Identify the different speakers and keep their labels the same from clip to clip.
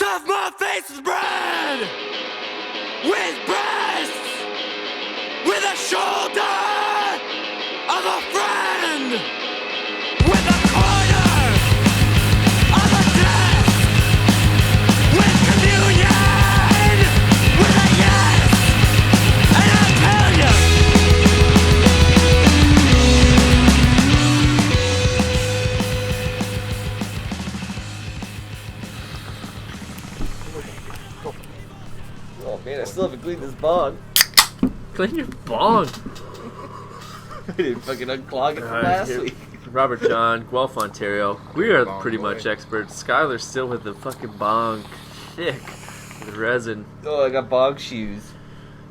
Speaker 1: Stuff my face with bread, with breasts, with a shoulder of a friend, with a corner of a desk, with communion, with a yes, and I tell you.
Speaker 2: Oh man, I still haven't cleaned this bong.
Speaker 3: Clean your bong.
Speaker 2: I didn't fucking unclog it from last week.
Speaker 3: Robert John, Guelph, Ontario. We are
Speaker 4: Bong
Speaker 3: pretty
Speaker 4: boy.
Speaker 3: much experts. Skyler's still with the fucking bong. Thick. With resin.
Speaker 2: Oh, I got bong shoes.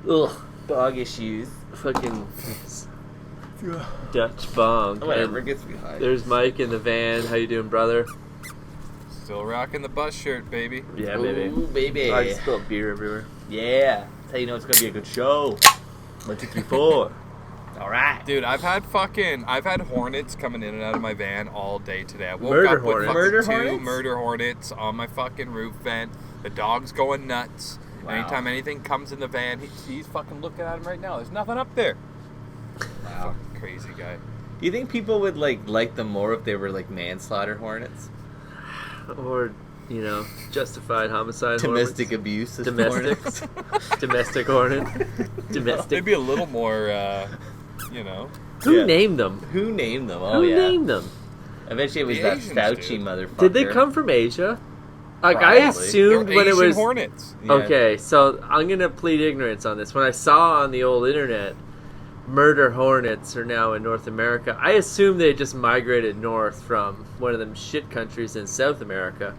Speaker 3: Ugh.
Speaker 2: Bong issues.
Speaker 3: Fucking Dutch bong.
Speaker 2: Whatever,
Speaker 3: And
Speaker 2: gets me high.
Speaker 3: there's Mike in the van. How you doing, brother?
Speaker 4: Still rocking the bus shirt, baby.
Speaker 3: Yeah, baby.
Speaker 2: Ooh, baby.
Speaker 3: I just spilled beer everywhere.
Speaker 2: Yeah. That's how you know it's gonna be a good show.
Speaker 3: 1, 2, 3, 4.
Speaker 2: Alright.
Speaker 4: Dude, I've had hornets coming in and out of my van all day today. I woke
Speaker 3: Murder
Speaker 4: up with
Speaker 3: hornets?
Speaker 4: fucking
Speaker 2: Murder
Speaker 4: two
Speaker 2: hornets?
Speaker 4: murder hornets on my fucking roof vent. The dog's going nuts.
Speaker 2: Wow.
Speaker 4: Anytime anything comes in the van, he's fucking looking at him right now. There's nothing up there.
Speaker 2: Wow.
Speaker 4: Fucking crazy guy.
Speaker 2: Do you think people would like them more if they were like manslaughter hornets?
Speaker 3: Or, you know, justified homicide
Speaker 2: Domestic
Speaker 3: hornets.
Speaker 2: abuse of
Speaker 3: Domestic.
Speaker 2: hornets?
Speaker 3: Domestic hornet. Domestic.
Speaker 4: Maybe a little more, you know.
Speaker 3: Who
Speaker 2: Yeah.
Speaker 3: named them?
Speaker 2: Who named them? Oh
Speaker 3: Who
Speaker 2: yeah.
Speaker 3: named them?
Speaker 2: Eventually it was
Speaker 4: The
Speaker 2: that
Speaker 4: Asians,
Speaker 2: Fauci
Speaker 4: dude.
Speaker 2: motherfucker.
Speaker 3: Did they come from Asia? Like,
Speaker 2: Probably.
Speaker 3: I assumed
Speaker 4: They're
Speaker 3: when it
Speaker 4: Asian
Speaker 3: was...
Speaker 4: hornets.
Speaker 2: Yeah.
Speaker 3: Okay, so I'm going to plead ignorance on this. When I saw on the old internet, murder hornets are now in North America, I assumed they just migrated north from one of them shit countries in South America.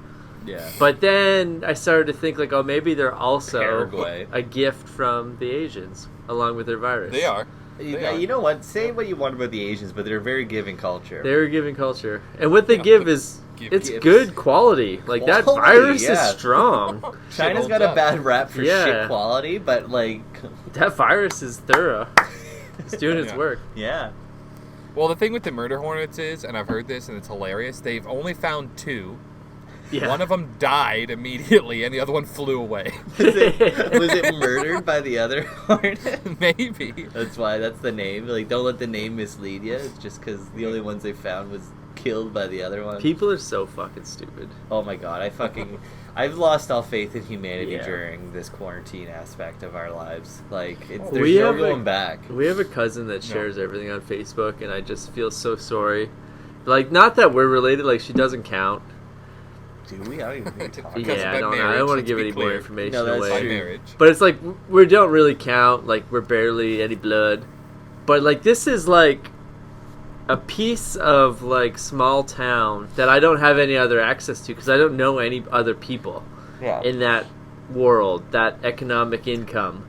Speaker 2: Yeah.
Speaker 3: But then I started to think, like, oh, maybe they're also
Speaker 2: Paraguay.
Speaker 3: a gift from the Asians, along with their virus.
Speaker 4: They are.
Speaker 2: You know what? Say what you want about the Asians, but they're a very giving culture.
Speaker 3: They're a giving culture. And what they give is... It's
Speaker 2: Gifts.
Speaker 3: good quality. Like, that
Speaker 2: Quality,
Speaker 3: virus
Speaker 2: yeah.
Speaker 3: is strong.
Speaker 2: China's
Speaker 4: holds
Speaker 2: got a
Speaker 4: up.
Speaker 2: bad rap for
Speaker 3: Yeah.
Speaker 2: shit quality, but like,
Speaker 3: That virus is thorough. It's doing its
Speaker 4: Yeah.
Speaker 3: work.
Speaker 2: yeah.
Speaker 4: Well, the thing with the murder hornets is, and I've heard this, and it's hilarious, they've only found 2.
Speaker 3: Yeah.
Speaker 4: One of them died immediately, and the other one flew away.
Speaker 2: Was it murdered by the other hornet?
Speaker 4: Maybe.
Speaker 2: That's why. That's the name. Like, don't let the name mislead you. It's just because the only ones they found was killed by the other one.
Speaker 3: People are so fucking stupid.
Speaker 2: Oh my god, I've lost all faith in humanity
Speaker 3: Yeah.
Speaker 2: during this quarantine aspect of our lives. Like, it's,
Speaker 3: We
Speaker 2: there's no
Speaker 3: have a-
Speaker 2: going back.
Speaker 3: We have a cousin that shares everything on Facebook, and I just feel so sorry. Like, not that we're related, like, she doesn't count.
Speaker 2: Do we? I don't even think talk.
Speaker 4: Because
Speaker 3: Yeah,
Speaker 4: of
Speaker 3: I don't know. I
Speaker 4: marriage,
Speaker 3: don't want to
Speaker 4: let's
Speaker 3: give
Speaker 4: be
Speaker 3: any more
Speaker 4: clear.
Speaker 3: information
Speaker 2: No, that's
Speaker 4: By
Speaker 3: away.
Speaker 4: marriage.
Speaker 3: But it's like, we don't really count. Like, we're barely any blood. But, like, this is, like, a piece of, like, small town that I don't have any other access to because I don't know any other people
Speaker 2: Yeah.
Speaker 3: in that world, that economic income.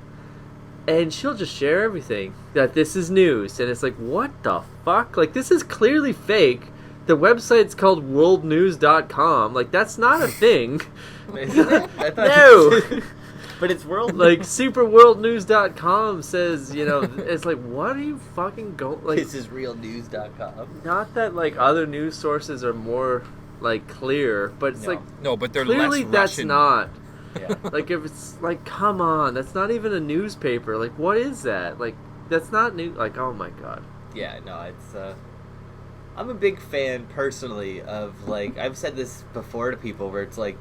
Speaker 3: And she'll just share everything. That this is news. And it's like, what the fuck? Like, this is clearly fake. The website's called worldnews.com. Like, that's not a thing.
Speaker 2: Isn't it? I thought
Speaker 3: No.
Speaker 2: But it's world.
Speaker 3: Like, superworldnews.com says, you know, it's like, what are you fucking going... Like,
Speaker 2: This is realnews.com.
Speaker 3: not that, like, other news sources are more, like, clear, but it's
Speaker 2: No.
Speaker 3: like,
Speaker 4: No, but they're
Speaker 3: clearly
Speaker 4: less
Speaker 3: that's
Speaker 4: Russian.
Speaker 3: not.
Speaker 2: Yeah.
Speaker 3: Like, if it's, like, come on, that's not even a newspaper. Like, what is that? Like, that's not new. Like, oh my god.
Speaker 2: Yeah, no, it's I'm a big fan personally of, like, I've said this before to people where it's like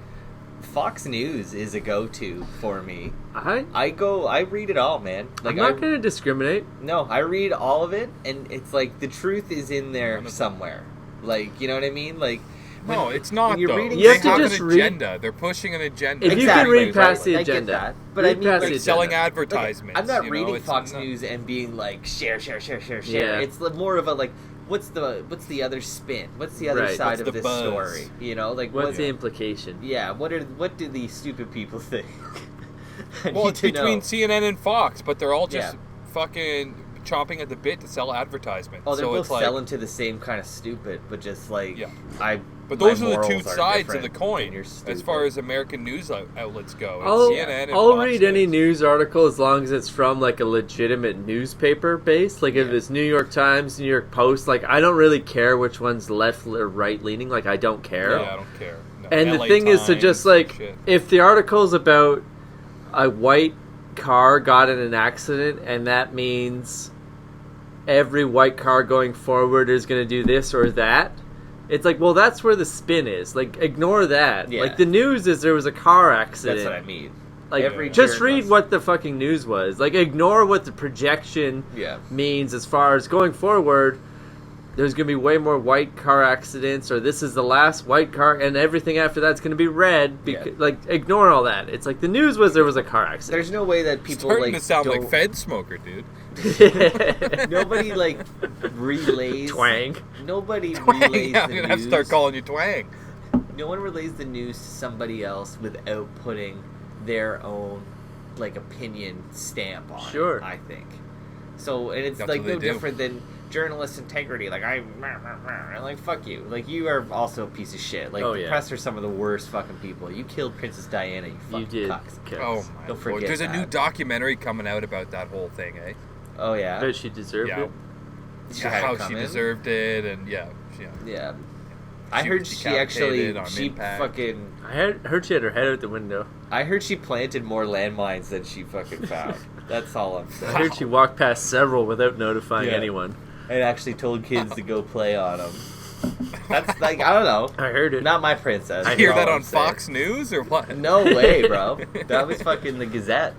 Speaker 2: Fox News is a go-to for me. I read it all, man. Like,
Speaker 3: I'm not going to discriminate.
Speaker 2: No, I read all of it, and it's like the truth is in there somewhere. Like, you know what I mean? Like,
Speaker 4: No, it's not,
Speaker 2: when you're
Speaker 4: though.
Speaker 2: reading-
Speaker 3: You
Speaker 4: They
Speaker 3: have to
Speaker 4: have
Speaker 3: just
Speaker 4: an
Speaker 3: read-
Speaker 4: agenda. They're pushing an agenda.
Speaker 3: If you can
Speaker 2: Exactly,
Speaker 3: read past the
Speaker 2: I get
Speaker 3: agenda.
Speaker 2: that. But
Speaker 3: Read
Speaker 2: I mean,
Speaker 3: past
Speaker 2: like,
Speaker 3: the
Speaker 4: selling
Speaker 3: agenda.
Speaker 4: advertisements.
Speaker 2: I'm not
Speaker 4: you know,
Speaker 2: reading
Speaker 4: it's
Speaker 2: Fox
Speaker 4: not-
Speaker 2: News and being like share.
Speaker 3: Yeah.
Speaker 2: It's more of a like, what's the other spin? What's the other
Speaker 3: Right.
Speaker 2: side
Speaker 4: What's
Speaker 2: of
Speaker 4: the
Speaker 2: this
Speaker 4: buzz?
Speaker 2: story? You know, like
Speaker 3: What's the implication?
Speaker 2: Yeah, what do these stupid people think? I
Speaker 4: Well,
Speaker 2: need
Speaker 4: it's
Speaker 2: to
Speaker 4: between
Speaker 2: know.
Speaker 4: CNN and Fox, but they're all just
Speaker 2: Yeah.
Speaker 4: fucking chomping at the bit to sell advertisements.
Speaker 2: Oh, they're
Speaker 4: so
Speaker 2: both
Speaker 4: it's like,
Speaker 2: selling to the same kind of stupid, but just like
Speaker 4: Yeah.
Speaker 2: my
Speaker 4: But those are the two
Speaker 2: morals
Speaker 4: sides of
Speaker 2: different,
Speaker 4: the
Speaker 2: and
Speaker 4: coin
Speaker 2: you're
Speaker 4: as
Speaker 2: stupid.
Speaker 4: far as American news outlets go. It's
Speaker 3: I'll,
Speaker 4: CNN and
Speaker 3: I'll
Speaker 4: Fox
Speaker 3: read any
Speaker 4: News.
Speaker 3: news article as long as it's from like a legitimate newspaper base. Like if
Speaker 2: Yeah.
Speaker 3: it's New York Times, New York Post, like I don't really care which one's left or right leaning. Like I don't care.
Speaker 4: Yeah, I don't care. No.
Speaker 3: And the
Speaker 4: LA
Speaker 3: thing is to
Speaker 4: Times,
Speaker 3: just like,
Speaker 4: shit.
Speaker 3: if the article's about a white car got in an accident and that means every white car going forward is going to do this or that, it's like, well, that's where the spin is. Like, ignore that.
Speaker 2: Yeah.
Speaker 3: Like, the news is there was a car accident.
Speaker 2: That's what I mean.
Speaker 3: Like,
Speaker 2: Every
Speaker 3: just read
Speaker 2: journalist-
Speaker 3: what the fucking news was. Like, ignore what the projection means as far as going forward. There's going to be way more white car accidents, or this is the last white car, and everything after that's going to be red. Like, ignore all that. It's like the news was there was a car accident.
Speaker 2: There's no way that people
Speaker 4: Starting
Speaker 2: like
Speaker 4: to sound
Speaker 2: don't-
Speaker 4: like Fed smoker, dude.
Speaker 2: Nobody like relays.
Speaker 3: Twang.
Speaker 2: Nobody
Speaker 4: Twang.
Speaker 2: relays
Speaker 4: Yeah, I'm
Speaker 2: the
Speaker 4: gonna
Speaker 2: news.
Speaker 4: have to start calling you Twang.
Speaker 2: No one relays the news to somebody else without putting their own like opinion stamp on
Speaker 3: Sure.
Speaker 2: it, I think. So, and it's
Speaker 4: That's
Speaker 2: like
Speaker 4: what they
Speaker 2: no
Speaker 4: do.
Speaker 2: different than journalist integrity. Like I'm like fuck you. Like you are also a piece of shit. Like
Speaker 3: Oh,
Speaker 2: the
Speaker 3: yeah.
Speaker 2: press are some of the worst fucking people. You killed Princess Diana. You fucking
Speaker 3: You did.
Speaker 2: cucks.
Speaker 3: Okay.
Speaker 4: Oh my
Speaker 2: Don't
Speaker 4: lord.
Speaker 2: forget
Speaker 4: There's a new
Speaker 2: that.
Speaker 4: documentary coming out about that whole thing, eh?
Speaker 2: Oh yeah.
Speaker 3: But she deserved
Speaker 4: Yeah.
Speaker 3: it.
Speaker 2: She
Speaker 4: Yeah,
Speaker 2: had it
Speaker 4: how she
Speaker 2: coming.
Speaker 4: deserved it, and yeah.
Speaker 2: Yeah. I
Speaker 4: She
Speaker 2: heard
Speaker 4: was
Speaker 2: she actually
Speaker 4: decapitated on
Speaker 2: she
Speaker 4: impact.
Speaker 2: fucking
Speaker 3: I heard she had her head out the window.
Speaker 2: I heard she planted more landmines than she fucking found. That's all I'm saying.
Speaker 3: I heard she walked past several without notifying
Speaker 2: Yeah.
Speaker 3: anyone.
Speaker 2: And actually told kids to go play on them. That's like I don't know.
Speaker 3: I heard it.
Speaker 2: Not my princess.
Speaker 4: I
Speaker 2: is
Speaker 4: hear
Speaker 2: all
Speaker 4: that
Speaker 2: I'm
Speaker 4: on
Speaker 2: saying.
Speaker 4: Fox News or what?
Speaker 2: No way, bro. That was fucking the Gazette.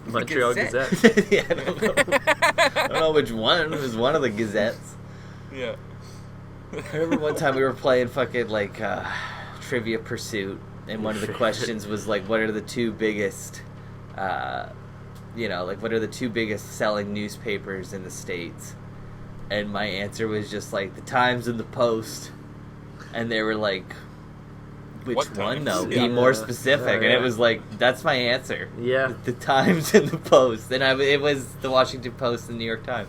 Speaker 3: Montreal
Speaker 4: Gazette.
Speaker 3: Gazette.
Speaker 2: Yeah, I don't know which one. It was one of the Gazettes.
Speaker 4: Yeah.
Speaker 2: I remember one time we were playing fucking like Trivia Pursuit, and one of the questions was like, what are the two biggest, like what are the two biggest selling newspapers in the States? And my answer was just like the Times and the Post, and they were like, which
Speaker 4: What
Speaker 2: one
Speaker 4: Times?
Speaker 2: though?
Speaker 4: Yeah.
Speaker 2: Be more specific. And
Speaker 3: yeah.
Speaker 2: it was like, that's my answer.
Speaker 3: Yeah.
Speaker 2: The Times and the Post, and it was the Washington Post and the New York Times.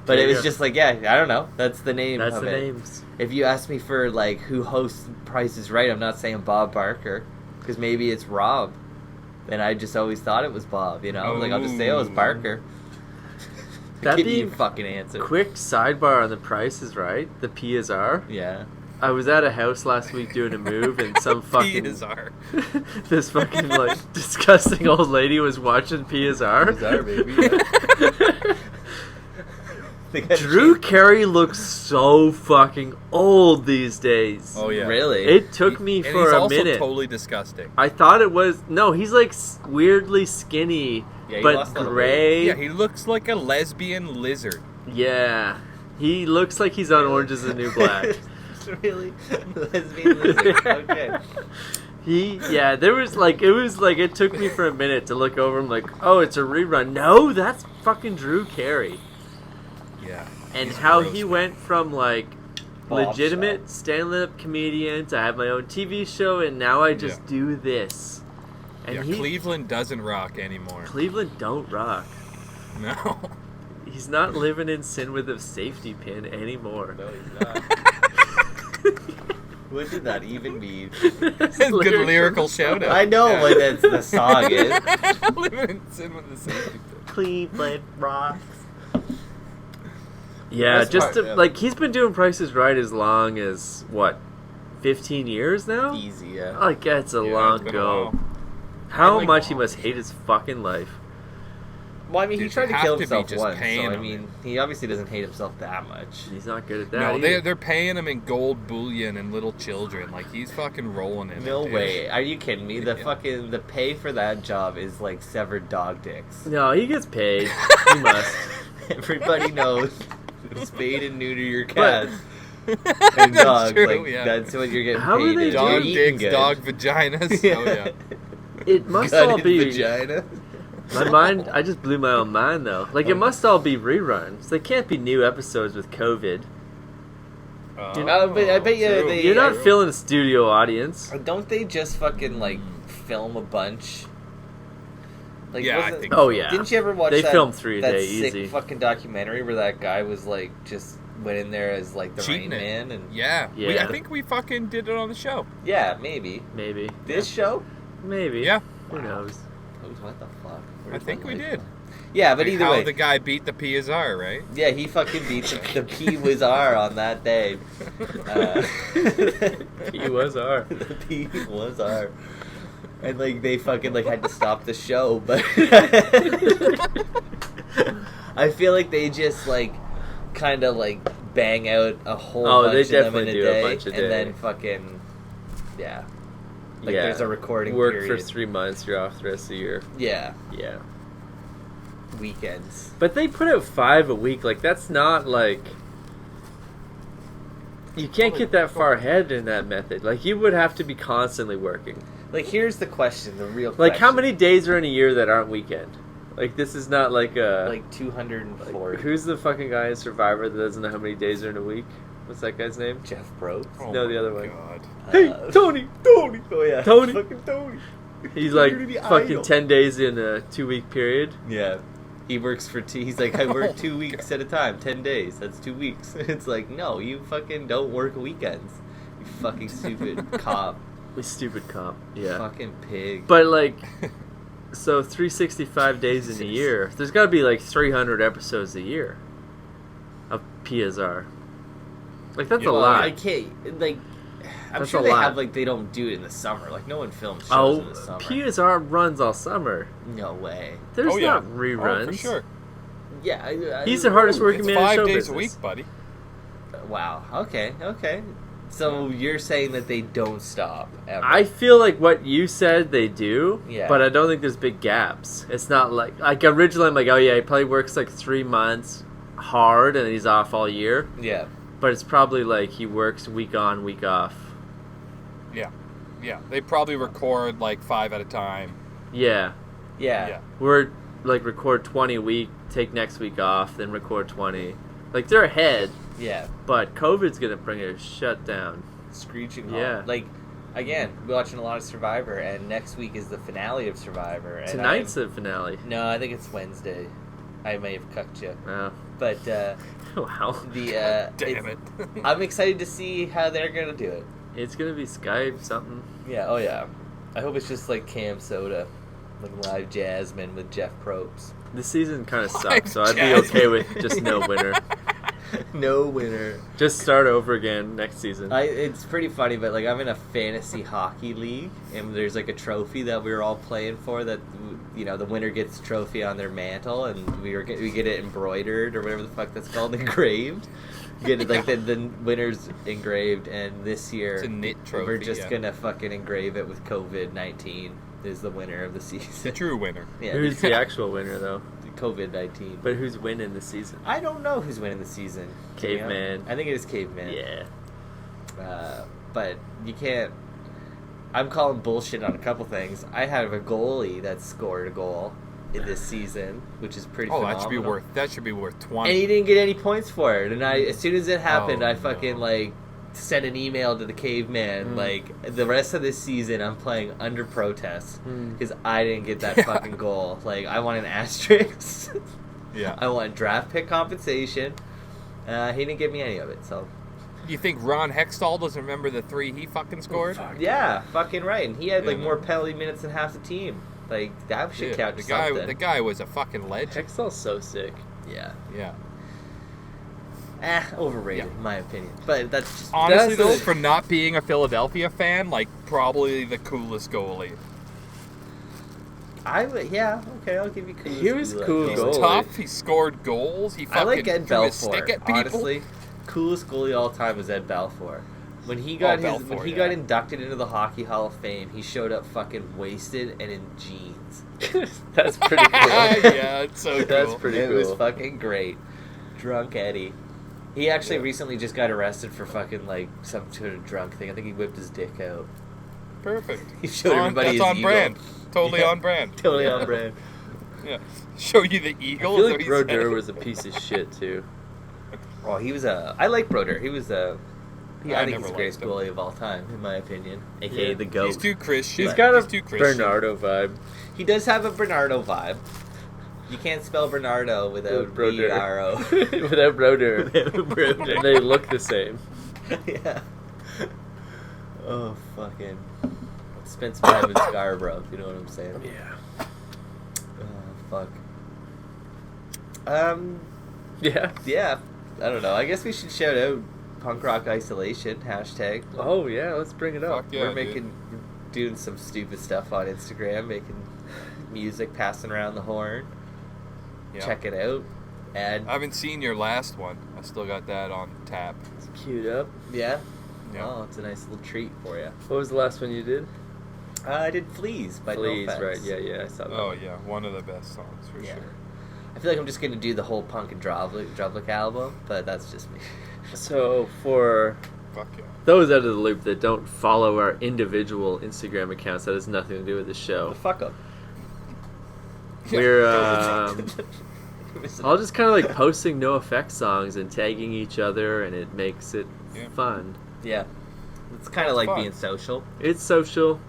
Speaker 2: But
Speaker 3: There
Speaker 2: it
Speaker 3: you
Speaker 2: was
Speaker 3: go.
Speaker 2: just like, yeah, I don't know. That's the name
Speaker 3: That's
Speaker 2: of
Speaker 3: the
Speaker 2: it.
Speaker 3: names.
Speaker 2: If you ask me for like who hosts Price is Right, I'm not saying Bob Barker, because maybe it's Rob. And I just always thought it was Bob, you know? Like I'll just say, oh, it's Barker.
Speaker 3: That'd
Speaker 2: Give me
Speaker 3: be
Speaker 2: a fucking answer.
Speaker 3: Quick sidebar on the Price is Right. The P is R.
Speaker 2: Yeah.
Speaker 3: I was at a house last week doing a move, and some fucking
Speaker 4: PSR.
Speaker 3: this fucking like disgusting old lady was watching PSR.
Speaker 2: Bizarre, baby. Yeah. They got
Speaker 3: Drew
Speaker 2: cheap-
Speaker 3: Carey looks so fucking old these days.
Speaker 4: Oh yeah.
Speaker 2: Really?
Speaker 3: It took me
Speaker 4: And
Speaker 3: for
Speaker 4: he's
Speaker 3: a
Speaker 4: also
Speaker 3: minute.
Speaker 4: totally disgusting.
Speaker 3: I thought it was no. He's like weirdly skinny,
Speaker 2: Yeah, he
Speaker 3: but
Speaker 2: lost a little
Speaker 3: gray.
Speaker 4: Yeah, he looks like a lesbian lizard.
Speaker 3: Yeah. He looks like he's on Orange Is the New Black.
Speaker 2: Really? Lesbian lizard. Okay.
Speaker 3: There was like it took me for a minute to look over him like, oh, it's a rerun. No, that's fucking Drew Carey.
Speaker 4: Yeah.
Speaker 3: And
Speaker 4: He's
Speaker 3: how
Speaker 4: gross,
Speaker 3: he
Speaker 4: man.
Speaker 3: went from like
Speaker 2: Bob
Speaker 3: legitimate stand-up comedian to have my own TV show, and now I just do this. And
Speaker 4: Yeah, Cleveland doesn't rock anymore.
Speaker 3: Cleveland don't rock.
Speaker 4: No.
Speaker 3: He's not living in sin with a safety pin anymore.
Speaker 2: No, he's not. What did that even mean?
Speaker 3: That's
Speaker 4: Good
Speaker 3: lyrical.
Speaker 4: lyrical shout out.
Speaker 2: I know what that's the song is.
Speaker 4: Living in sin with the safety pin.
Speaker 2: Cleveland rocks.
Speaker 3: Yeah,
Speaker 2: That's
Speaker 3: just
Speaker 2: part-
Speaker 3: to,
Speaker 2: yeah.
Speaker 3: like he's been doing Prices Right as long as what, 15 years now?
Speaker 2: Easy, yeah.
Speaker 3: Like that's a
Speaker 4: Yeah,
Speaker 3: long
Speaker 4: it's been a
Speaker 3: go.
Speaker 4: while.
Speaker 3: How
Speaker 2: like-
Speaker 3: much he must hate his fucking life.
Speaker 2: Well, I mean, he
Speaker 4: Dude,
Speaker 2: tried
Speaker 4: you
Speaker 2: to
Speaker 4: have
Speaker 2: kill
Speaker 4: to be
Speaker 2: himself
Speaker 4: just
Speaker 2: once,
Speaker 4: paying
Speaker 2: so I
Speaker 4: him.
Speaker 2: mean, he obviously doesn't hate himself that much.
Speaker 3: He's not good at that.
Speaker 4: No,
Speaker 3: either.
Speaker 4: they're paying him in gold bullion and little children. Like he's fucking rolling in it.
Speaker 2: No
Speaker 4: dude.
Speaker 2: way. Are you kidding me? The
Speaker 4: Yeah.
Speaker 2: the pay for that job is like severed dog dicks.
Speaker 3: No, he gets paid. He must.
Speaker 2: Everybody knows. Spade and neuter your
Speaker 3: But-
Speaker 2: cats. And
Speaker 4: That's
Speaker 2: dogs,
Speaker 4: true,
Speaker 2: like,
Speaker 4: yeah.
Speaker 2: that's what you're getting
Speaker 3: How are
Speaker 2: paid.
Speaker 3: they
Speaker 2: is
Speaker 3: doing-
Speaker 2: you're
Speaker 4: Dog
Speaker 2: eating
Speaker 4: dicks,
Speaker 2: good.
Speaker 4: dog vaginas. Oh yeah.
Speaker 3: It must all
Speaker 2: Gutted
Speaker 3: be.
Speaker 2: vagina.
Speaker 3: My mind. I just blew my own mind though. Like it must all be reruns. They can't be new episodes with COVID.
Speaker 2: But I bet you
Speaker 4: true.
Speaker 2: they-
Speaker 3: You're not
Speaker 2: I-
Speaker 3: filling a studio audience.
Speaker 2: Don't they just fucking like film a bunch? Like,
Speaker 4: Yeah, I
Speaker 2: wasn't-
Speaker 4: think
Speaker 3: Oh yeah.
Speaker 2: Didn't you ever watch
Speaker 3: They
Speaker 2: that,
Speaker 3: film 3 a
Speaker 2: that
Speaker 3: day,
Speaker 2: sick
Speaker 3: easy.
Speaker 2: fucking documentary where that guy was like just went in there as like the
Speaker 4: Cheating
Speaker 2: Rain
Speaker 4: it.
Speaker 2: Man and
Speaker 4: Yeah.
Speaker 3: Yeah.
Speaker 4: I think we fucking did it on the show.
Speaker 2: yeah, maybe
Speaker 3: Maybe.
Speaker 2: this show.
Speaker 3: Maybe.
Speaker 4: Yeah.
Speaker 3: Who knows?
Speaker 2: What the fuck?
Speaker 4: I
Speaker 2: Where's
Speaker 4: think
Speaker 2: my
Speaker 4: we
Speaker 2: light
Speaker 4: did.
Speaker 2: gone? Yeah, but either
Speaker 4: how
Speaker 2: way.
Speaker 4: the guy beat the PSR, right?
Speaker 2: Yeah, he fucking beat the P was R on that day.
Speaker 3: He was R.
Speaker 2: The P was R. And, like, they fucking, like, had to stop the show, but... I feel like they just, like, kind of, like, bang out a whole bunch of them in a day. And then fucking... Yeah. Like, there's a recording
Speaker 3: Work
Speaker 2: period.
Speaker 3: for 3 months, you're off the rest of the year.
Speaker 2: Yeah.
Speaker 3: Yeah.
Speaker 2: Weekends.
Speaker 3: But they put out 5 a week. Like, that's not, like... You can't get that far ahead in that method. Like, you would have to be constantly working.
Speaker 2: Like, here's the question, the real question.
Speaker 3: Like, how many days are in a year that aren't weekend? Like, this is not like a...
Speaker 2: Like 204.
Speaker 3: Like, who's the fucking guy in Survivor that doesn't know how many days are in a week? What's that guy's name?
Speaker 2: Jeff Probst?
Speaker 4: Oh
Speaker 3: No, the
Speaker 4: my
Speaker 3: other one.
Speaker 4: God.
Speaker 3: Hey, Tony!
Speaker 2: Oh, yeah.
Speaker 3: Tony.
Speaker 2: Fucking Tony.
Speaker 3: He's like
Speaker 2: You're the
Speaker 3: fucking
Speaker 2: idol.
Speaker 3: 10 days in a 2-week period.
Speaker 2: Yeah. He works for he's like, I work 2 weeks at a time, 10 days. That's 2 weeks. It's like, no, you fucking don't work weekends. You fucking stupid cop.
Speaker 3: We stupid cop. Yeah.
Speaker 2: Fucking pig.
Speaker 3: But like, so 365 days in a year. There's got to be like 300 episodes a year of PSR. Like, that's a lot.
Speaker 2: I can't, like, I'm
Speaker 3: That's
Speaker 2: sure
Speaker 3: a
Speaker 2: they
Speaker 3: lot.
Speaker 2: have, like, they don't do it in the summer. Like, no one films shows
Speaker 3: Oh,
Speaker 2: in the summer.
Speaker 3: PSR runs all summer.
Speaker 2: No way.
Speaker 3: There's
Speaker 4: Oh, yeah.
Speaker 3: not reruns.
Speaker 4: Oh, for sure.
Speaker 2: Yeah.
Speaker 3: He's the hardest working
Speaker 4: It's
Speaker 3: man in
Speaker 4: 5
Speaker 3: show
Speaker 4: days
Speaker 3: business.
Speaker 4: a week, buddy.
Speaker 2: Wow. Okay. So you're saying that they don't stop ever.
Speaker 3: I feel like what you said they do,
Speaker 2: Yeah.
Speaker 3: but I don't think there's big gaps. It's not like originally I'm like, oh yeah, he probably works like 3 months hard and he's off all year.
Speaker 2: Yeah.
Speaker 3: But it's probably like he works week on, week off.
Speaker 4: Yeah. They probably record like 5 at a time.
Speaker 3: Yeah.
Speaker 2: Yeah.
Speaker 3: We're like record 20 a week, take next week off, then record 20. Like they're ahead,
Speaker 2: Yeah.
Speaker 3: but COVID's gonna bring a shutdown.
Speaker 2: Screeching
Speaker 3: Yeah.
Speaker 2: hard. Like, again, we're watching a lot of Survivor, and next week is the finale of Survivor. And
Speaker 3: Tonight's the finale.
Speaker 2: No, I think it's Wednesday. I may have cucked you.
Speaker 3: Oh.
Speaker 2: But,
Speaker 3: Wow.
Speaker 4: Damn it.
Speaker 2: I'm excited to see how they're going to do it.
Speaker 3: It's gonna be Skype something.
Speaker 2: Yeah, oh yeah. I hope it's just like Cam Soda. Like Live Jasmine with Jeff Probst.
Speaker 3: This season kind of
Speaker 4: Live
Speaker 3: sucks, so I'd be
Speaker 4: Jasmine.
Speaker 3: okay with just no winner.
Speaker 2: No winner.
Speaker 3: Just start over again next season.
Speaker 2: It's pretty funny, but like I'm in a fantasy hockey league, and there's like a trophy that we were all playing for. That the winner gets a trophy on their mantle, and we get it embroidered or whatever the fuck that's called, engraved. You get it like the winner's engraved, and this year
Speaker 4: It's a knit trophy.
Speaker 2: we're just gonna fucking engrave it with COVID-19 is the winner of the
Speaker 4: The
Speaker 2: season.
Speaker 4: true winner.
Speaker 2: Yeah,
Speaker 3: Who's the actual winner though?
Speaker 2: COVID-19.
Speaker 3: But who's winning the season?
Speaker 2: I don't know who's winning the season. to be
Speaker 3: Caveman.
Speaker 2: honest. I think it is Caveman.
Speaker 3: Yeah.
Speaker 2: But you can't. I'm calling bullshit on a couple things. I have a goalie that scored a goal in this season, which is pretty.
Speaker 4: Oh,
Speaker 2: phenomenal.
Speaker 4: that should be worth 20.
Speaker 2: And he didn't get any points for it. And as soon as it happened,
Speaker 4: Oh,
Speaker 2: I fucking
Speaker 4: no.
Speaker 2: sent an email to the Caveman. The rest of this season, I'm playing under protest because I didn't get that fucking goal. Like, I want an asterisk.
Speaker 4: Yeah.
Speaker 2: I want draft pick compensation. He didn't give me any of it, so.
Speaker 4: You think Ron Hextall doesn't remember the 3 he fucking scored?
Speaker 2: Yeah, fucking right. And he had
Speaker 4: Yeah,
Speaker 2: more
Speaker 4: no.
Speaker 2: penalty minutes than half the team. Like, that should count
Speaker 4: the
Speaker 2: to
Speaker 4: guy,
Speaker 2: something.
Speaker 4: the guy was a fucking legend.
Speaker 3: Hextall's so sick.
Speaker 2: Yeah.
Speaker 4: Yeah.
Speaker 2: Overrated,
Speaker 4: Yeah.
Speaker 2: in my opinion. But that's just...
Speaker 4: Honestly,
Speaker 3: That's
Speaker 4: though,
Speaker 3: the-
Speaker 4: for not being a Philadelphia fan, like, probably the coolest goalie.
Speaker 2: Yeah, okay, I'll give you cool.
Speaker 3: He was cool
Speaker 4: He's
Speaker 3: goalie.
Speaker 4: tough. He scored goals. He
Speaker 2: I
Speaker 4: fucking
Speaker 2: like Ed
Speaker 4: threw his
Speaker 2: Belfour.
Speaker 4: stick at people.
Speaker 2: Honestly, coolest goalie of all time was Ed Belfour. When he got
Speaker 4: Belfour,
Speaker 2: got inducted into the Hockey Hall of Fame, he showed up fucking wasted and in jeans.
Speaker 3: That's pretty cool.
Speaker 4: Yeah, it's so cool.
Speaker 3: That's pretty
Speaker 2: It
Speaker 3: cool.
Speaker 2: was fucking great. Drunk Eddie. He actually recently just got arrested for fucking some sort of drunk thing. I think he whipped his dick out.
Speaker 4: Perfect.
Speaker 2: He showed everybody
Speaker 4: That's
Speaker 2: his
Speaker 4: on
Speaker 2: eagle.
Speaker 4: brand. Totally
Speaker 2: Yeah.
Speaker 4: on brand.
Speaker 2: Totally on brand.
Speaker 4: Yeah. Show you the
Speaker 3: I
Speaker 4: eagle.
Speaker 3: feel
Speaker 4: is
Speaker 3: like
Speaker 4: what he
Speaker 3: Brodeur
Speaker 4: said.
Speaker 3: was a piece of shit too.
Speaker 2: Oh, he was I like Brodeur. He was I think
Speaker 4: never
Speaker 2: he's the greatest
Speaker 4: liked him.
Speaker 2: goalie of all time, in my opinion. AKA
Speaker 3: Yeah.
Speaker 2: the GOAT.
Speaker 4: He's too Christian.
Speaker 3: He's got a
Speaker 4: too Christian.
Speaker 3: Bernardo vibe.
Speaker 2: He does have a Bernardo vibe. You can't spell Bernardo without
Speaker 3: Brodeur.
Speaker 2: B-R-O.
Speaker 3: Without Brodeur.
Speaker 2: Brodeur.
Speaker 3: They look the same.
Speaker 2: Yeah. Oh, fucking. Spent some time in Scarborough, if you know what I'm saying.
Speaker 3: Yeah.
Speaker 2: Oh, fuck.
Speaker 3: Yeah.
Speaker 2: Yeah. I don't know. I guess we should shout out Punk Rock Isolation #.
Speaker 3: Oh yeah, let's bring it up.
Speaker 4: Fuck yeah,
Speaker 2: We're doing some stupid stuff on Instagram, making music, passing around the horn.
Speaker 4: Yeah.
Speaker 2: Check it out. And
Speaker 4: I haven't seen your last one. I still got that on tap.
Speaker 3: It's queued up.
Speaker 2: yeah.
Speaker 4: Yeah.
Speaker 2: Oh, it's a nice little treat for you.
Speaker 3: What was the last one you did?
Speaker 2: I did Fleas by
Speaker 3: Please,
Speaker 2: No Offense.
Speaker 3: right? Yeah, I saw that.
Speaker 4: Oh yeah, one of the best songs for
Speaker 2: Yeah.
Speaker 4: sure.
Speaker 2: I feel like I'm just gonna do the whole Punk and Drovlik album, but that's just me.
Speaker 3: So for
Speaker 4: Fuck yeah.
Speaker 3: those out of the loop that don't follow our individual Instagram accounts, that has nothing to do with the show.
Speaker 2: Fuck up.
Speaker 3: We're all just kind of like posting No Effect songs and tagging each other, and it makes it
Speaker 4: Yeah.
Speaker 3: fun.
Speaker 2: Yeah. It's kind of like
Speaker 4: fun.
Speaker 2: being social.
Speaker 3: It's social.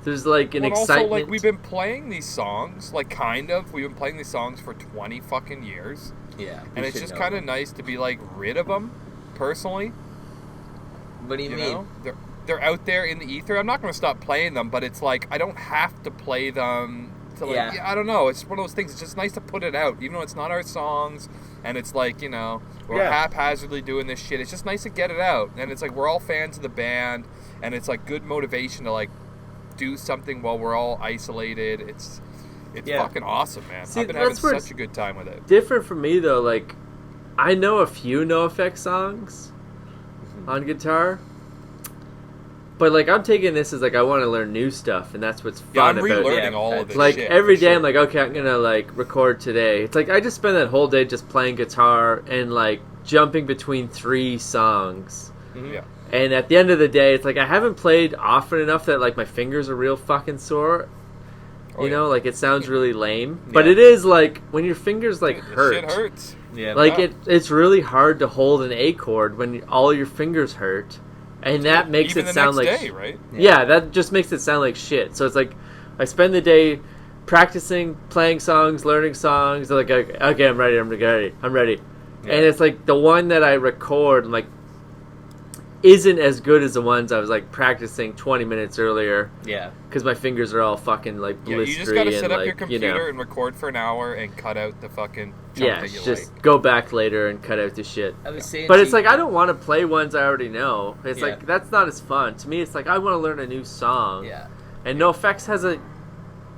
Speaker 3: There's like an
Speaker 4: Well,
Speaker 3: excitement.
Speaker 4: also, like, we've been playing these songs, like, kind of. We've been playing these songs for 20 fucking years.
Speaker 2: Yeah.
Speaker 4: And it's just kind of nice to be, like, rid of them, personally.
Speaker 2: What do you
Speaker 4: You
Speaker 2: mean?
Speaker 4: know? They're out there in the ether. I'm not going to stop playing them, but it's like, I don't have to play them to, like,
Speaker 2: Yeah.
Speaker 4: I don't know. It's one of those things. It's just nice to put it out, even though it's not our songs. And it's like, you know, we're haphazardly doing this shit. It's just nice to get it out. And it's like, we're all fans of the band. And it's like good motivation to, like, do something while we're all isolated. It's fucking awesome, man.
Speaker 3: See,
Speaker 4: I've been having
Speaker 3: that's where
Speaker 4: such a good time with it.
Speaker 3: different for me though. Like, I know a few No Effect songs on guitar, but like I'm taking this as like I want to learn new stuff, and that's what's
Speaker 4: Yeah,
Speaker 3: fun
Speaker 4: I'm
Speaker 3: about it.
Speaker 4: relearning all of this
Speaker 3: Like
Speaker 4: shit.
Speaker 3: every
Speaker 4: for
Speaker 3: day,
Speaker 4: sure.
Speaker 3: I'm like, okay, I'm gonna like record today. It's like I just spend that whole day just playing guitar and like jumping between 3 songs.
Speaker 4: Yeah.
Speaker 3: And at the end of the day, it's like I haven't played often enough that like my fingers are real fucking sore.
Speaker 4: Oh,
Speaker 3: You
Speaker 4: yeah.
Speaker 3: know, like it sounds really lame, but
Speaker 2: Yeah.
Speaker 3: it is like when your fingers like
Speaker 4: This
Speaker 3: hurt.
Speaker 4: shit hurts.
Speaker 2: Yeah.
Speaker 3: Like
Speaker 4: Yeah.
Speaker 3: it's really hard to hold an A chord when all your fingers hurt, and that makes
Speaker 4: Even
Speaker 3: it
Speaker 4: the
Speaker 3: sound
Speaker 4: next
Speaker 3: like
Speaker 4: day, right?
Speaker 3: yeah, that just makes it sound like shit. So it's like I spend the day practicing, playing songs, learning songs. Like okay, I'm ready,
Speaker 2: Yeah.
Speaker 3: and it's like the one that I record like isn't as good as the ones I was like practicing 20 minutes earlier
Speaker 2: Yeah.
Speaker 3: because my fingers are all fucking like
Speaker 4: Yeah,
Speaker 3: blistery
Speaker 4: you just gotta
Speaker 3: and
Speaker 4: set up
Speaker 3: like
Speaker 4: your computer
Speaker 3: you know.
Speaker 4: and record for an hour and cut out the fucking junk
Speaker 3: Yeah,
Speaker 4: that you
Speaker 3: just
Speaker 4: like.
Speaker 3: go back later and cut out the shit.
Speaker 2: I was saying
Speaker 3: But
Speaker 2: to
Speaker 3: it's like
Speaker 2: you-
Speaker 3: I don't want to play ones I already know. It's
Speaker 2: Yeah.
Speaker 3: like that's not as fun. To me, it's like I want to learn a new song.
Speaker 2: Yeah.
Speaker 3: And No Effects has a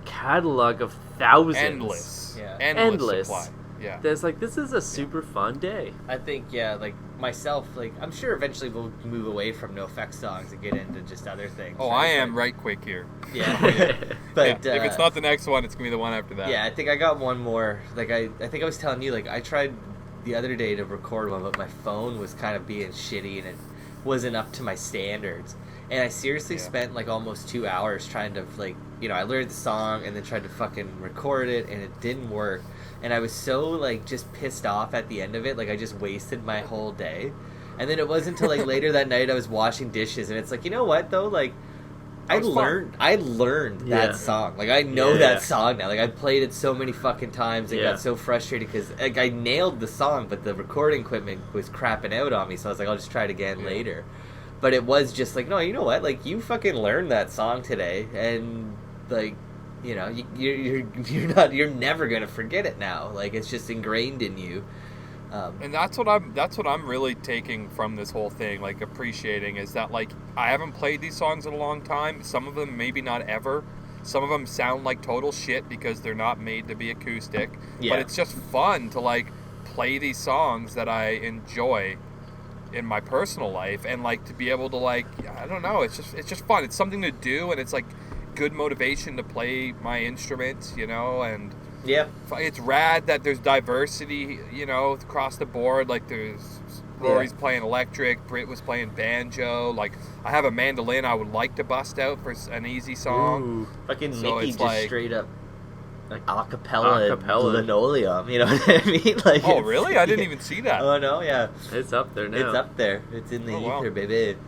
Speaker 3: catalog of thousands.
Speaker 4: Endless.
Speaker 2: Yeah.
Speaker 4: Endless supply. Yeah.
Speaker 3: There's like this is a super fun day.
Speaker 2: I think, yeah, like myself, like I'm sure eventually we'll move away from No Effects songs and get into just other things.
Speaker 4: Oh,
Speaker 2: right?
Speaker 4: I am
Speaker 2: But-
Speaker 4: right quick here.
Speaker 2: Yeah. But
Speaker 4: Yeah, if it's not the next one, it's gonna be the one after that.
Speaker 2: yeah, I think I got one more. Like I think I was telling you, like I tried the other day to record one, but my phone was kind of being shitty and it wasn't up to my standards. And I seriously
Speaker 4: Yeah.
Speaker 2: spent like almost 2 hours trying to like, you know, I learned the song and then tried to fucking record it and it didn't work. And I was so like just pissed off at the end of it, like I just wasted my whole day. And then it wasn't until like later that night I was washing dishes and it's like, you know what though, like I
Speaker 4: That was fun.
Speaker 2: learned
Speaker 3: Yeah.
Speaker 2: that song. Like I know
Speaker 3: Yeah.
Speaker 2: that song now. Like I played it so many fucking times and
Speaker 3: Yeah.
Speaker 2: got so frustrated because like I nailed the song, but the recording equipment was crapping out on me. So I was like, I'll just try it again
Speaker 4: Yeah.
Speaker 2: later. But it was just like, no, you know what? Like you fucking learned that song today, and like, you know, you're never gonna forget it now. Like it's just ingrained in you.
Speaker 4: And that's what I'm really taking from this whole thing, like appreciating, is that like I haven't played these songs in a long time. Some of them maybe not ever. Some of them sound like total shit because they're not made to be acoustic.
Speaker 2: Yeah.
Speaker 4: But it's just fun to like play these songs that I enjoy in my personal life, and like to be able to like, I don't know, it's just fun. It's something to do, and it's like good motivation to play my instruments, you know, and
Speaker 2: Yeah.
Speaker 4: it's rad that there's diversity, you know, across the board. Like there's Rory's playing electric, Britt was playing banjo. Like I have a mandolin I would like to bust out for an easy song.
Speaker 3: Ooh.
Speaker 2: Fucking
Speaker 4: So
Speaker 2: Mickey
Speaker 4: it's
Speaker 2: just
Speaker 4: like-
Speaker 2: straight up like acapella,
Speaker 3: Acapella.
Speaker 2: linoleum. You know what I mean? Like,
Speaker 4: Oh
Speaker 2: it's-
Speaker 4: really? I didn't even see that.
Speaker 2: Oh no, yeah,
Speaker 3: It's up there now.
Speaker 2: it's up there. It's in the
Speaker 4: Oh, wow.
Speaker 2: ether, baby.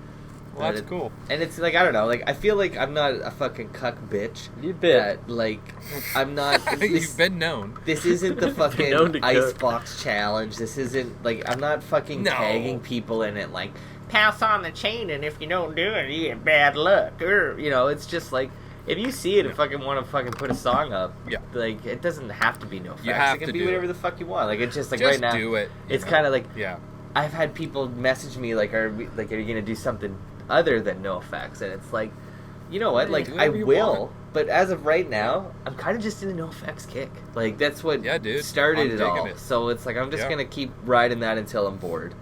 Speaker 4: Well, that's
Speaker 2: But
Speaker 4: cool.
Speaker 2: And it's like I don't know. Like I feel like I'm not a fucking cuck bitch.
Speaker 3: You bet.
Speaker 2: That, like I'm not.
Speaker 4: You've been known.
Speaker 2: This isn't the
Speaker 3: known
Speaker 2: fucking
Speaker 3: to
Speaker 2: icebox challenge. This isn't like I'm not fucking
Speaker 4: No.
Speaker 2: tagging people in it like pass on the chain and if you don't do it you get bad luck. Or you know, it's just like if you see it and fucking want to fucking put a song up, like it doesn't have to be no facts.
Speaker 4: You have
Speaker 2: it can
Speaker 4: to
Speaker 2: be
Speaker 4: do
Speaker 2: whatever
Speaker 4: it.
Speaker 2: the fuck you want. Like it's just like
Speaker 4: Just
Speaker 2: right now,
Speaker 4: do it.
Speaker 2: It's kind of like
Speaker 4: yeah.
Speaker 2: I've had people message me like, are you gonna do something other than no effects? And it's like, you know what?
Speaker 4: Yeah,
Speaker 2: like
Speaker 4: do
Speaker 2: I
Speaker 4: whatever you
Speaker 2: will,
Speaker 4: want.
Speaker 2: but as of right now, I'm kind of just in a no effects kick. Like that's what started
Speaker 4: I'm
Speaker 2: it
Speaker 4: digging
Speaker 2: all.
Speaker 4: it.
Speaker 2: So it's like I'm just gonna keep riding that until I'm bored,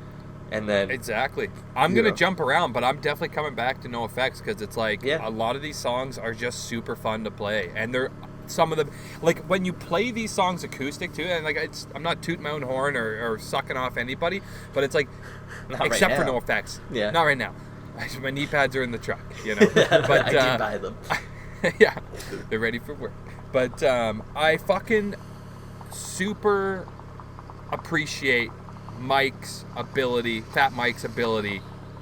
Speaker 2: and then
Speaker 4: Exactly. I'm gonna jump around, but I'm definitely coming back to no effects because it's like a lot of these songs are just super fun to play, and they're some of them like when you play these songs acoustic too, and like I'm not tooting my own horn or sucking off anybody, but it's like except for no effects. Yeah. Not right now. My knee pads are in the truck, you know. But
Speaker 2: I did buy them.
Speaker 4: Yeah, they're ready for work. But I fucking super appreciate Fat Mike's ability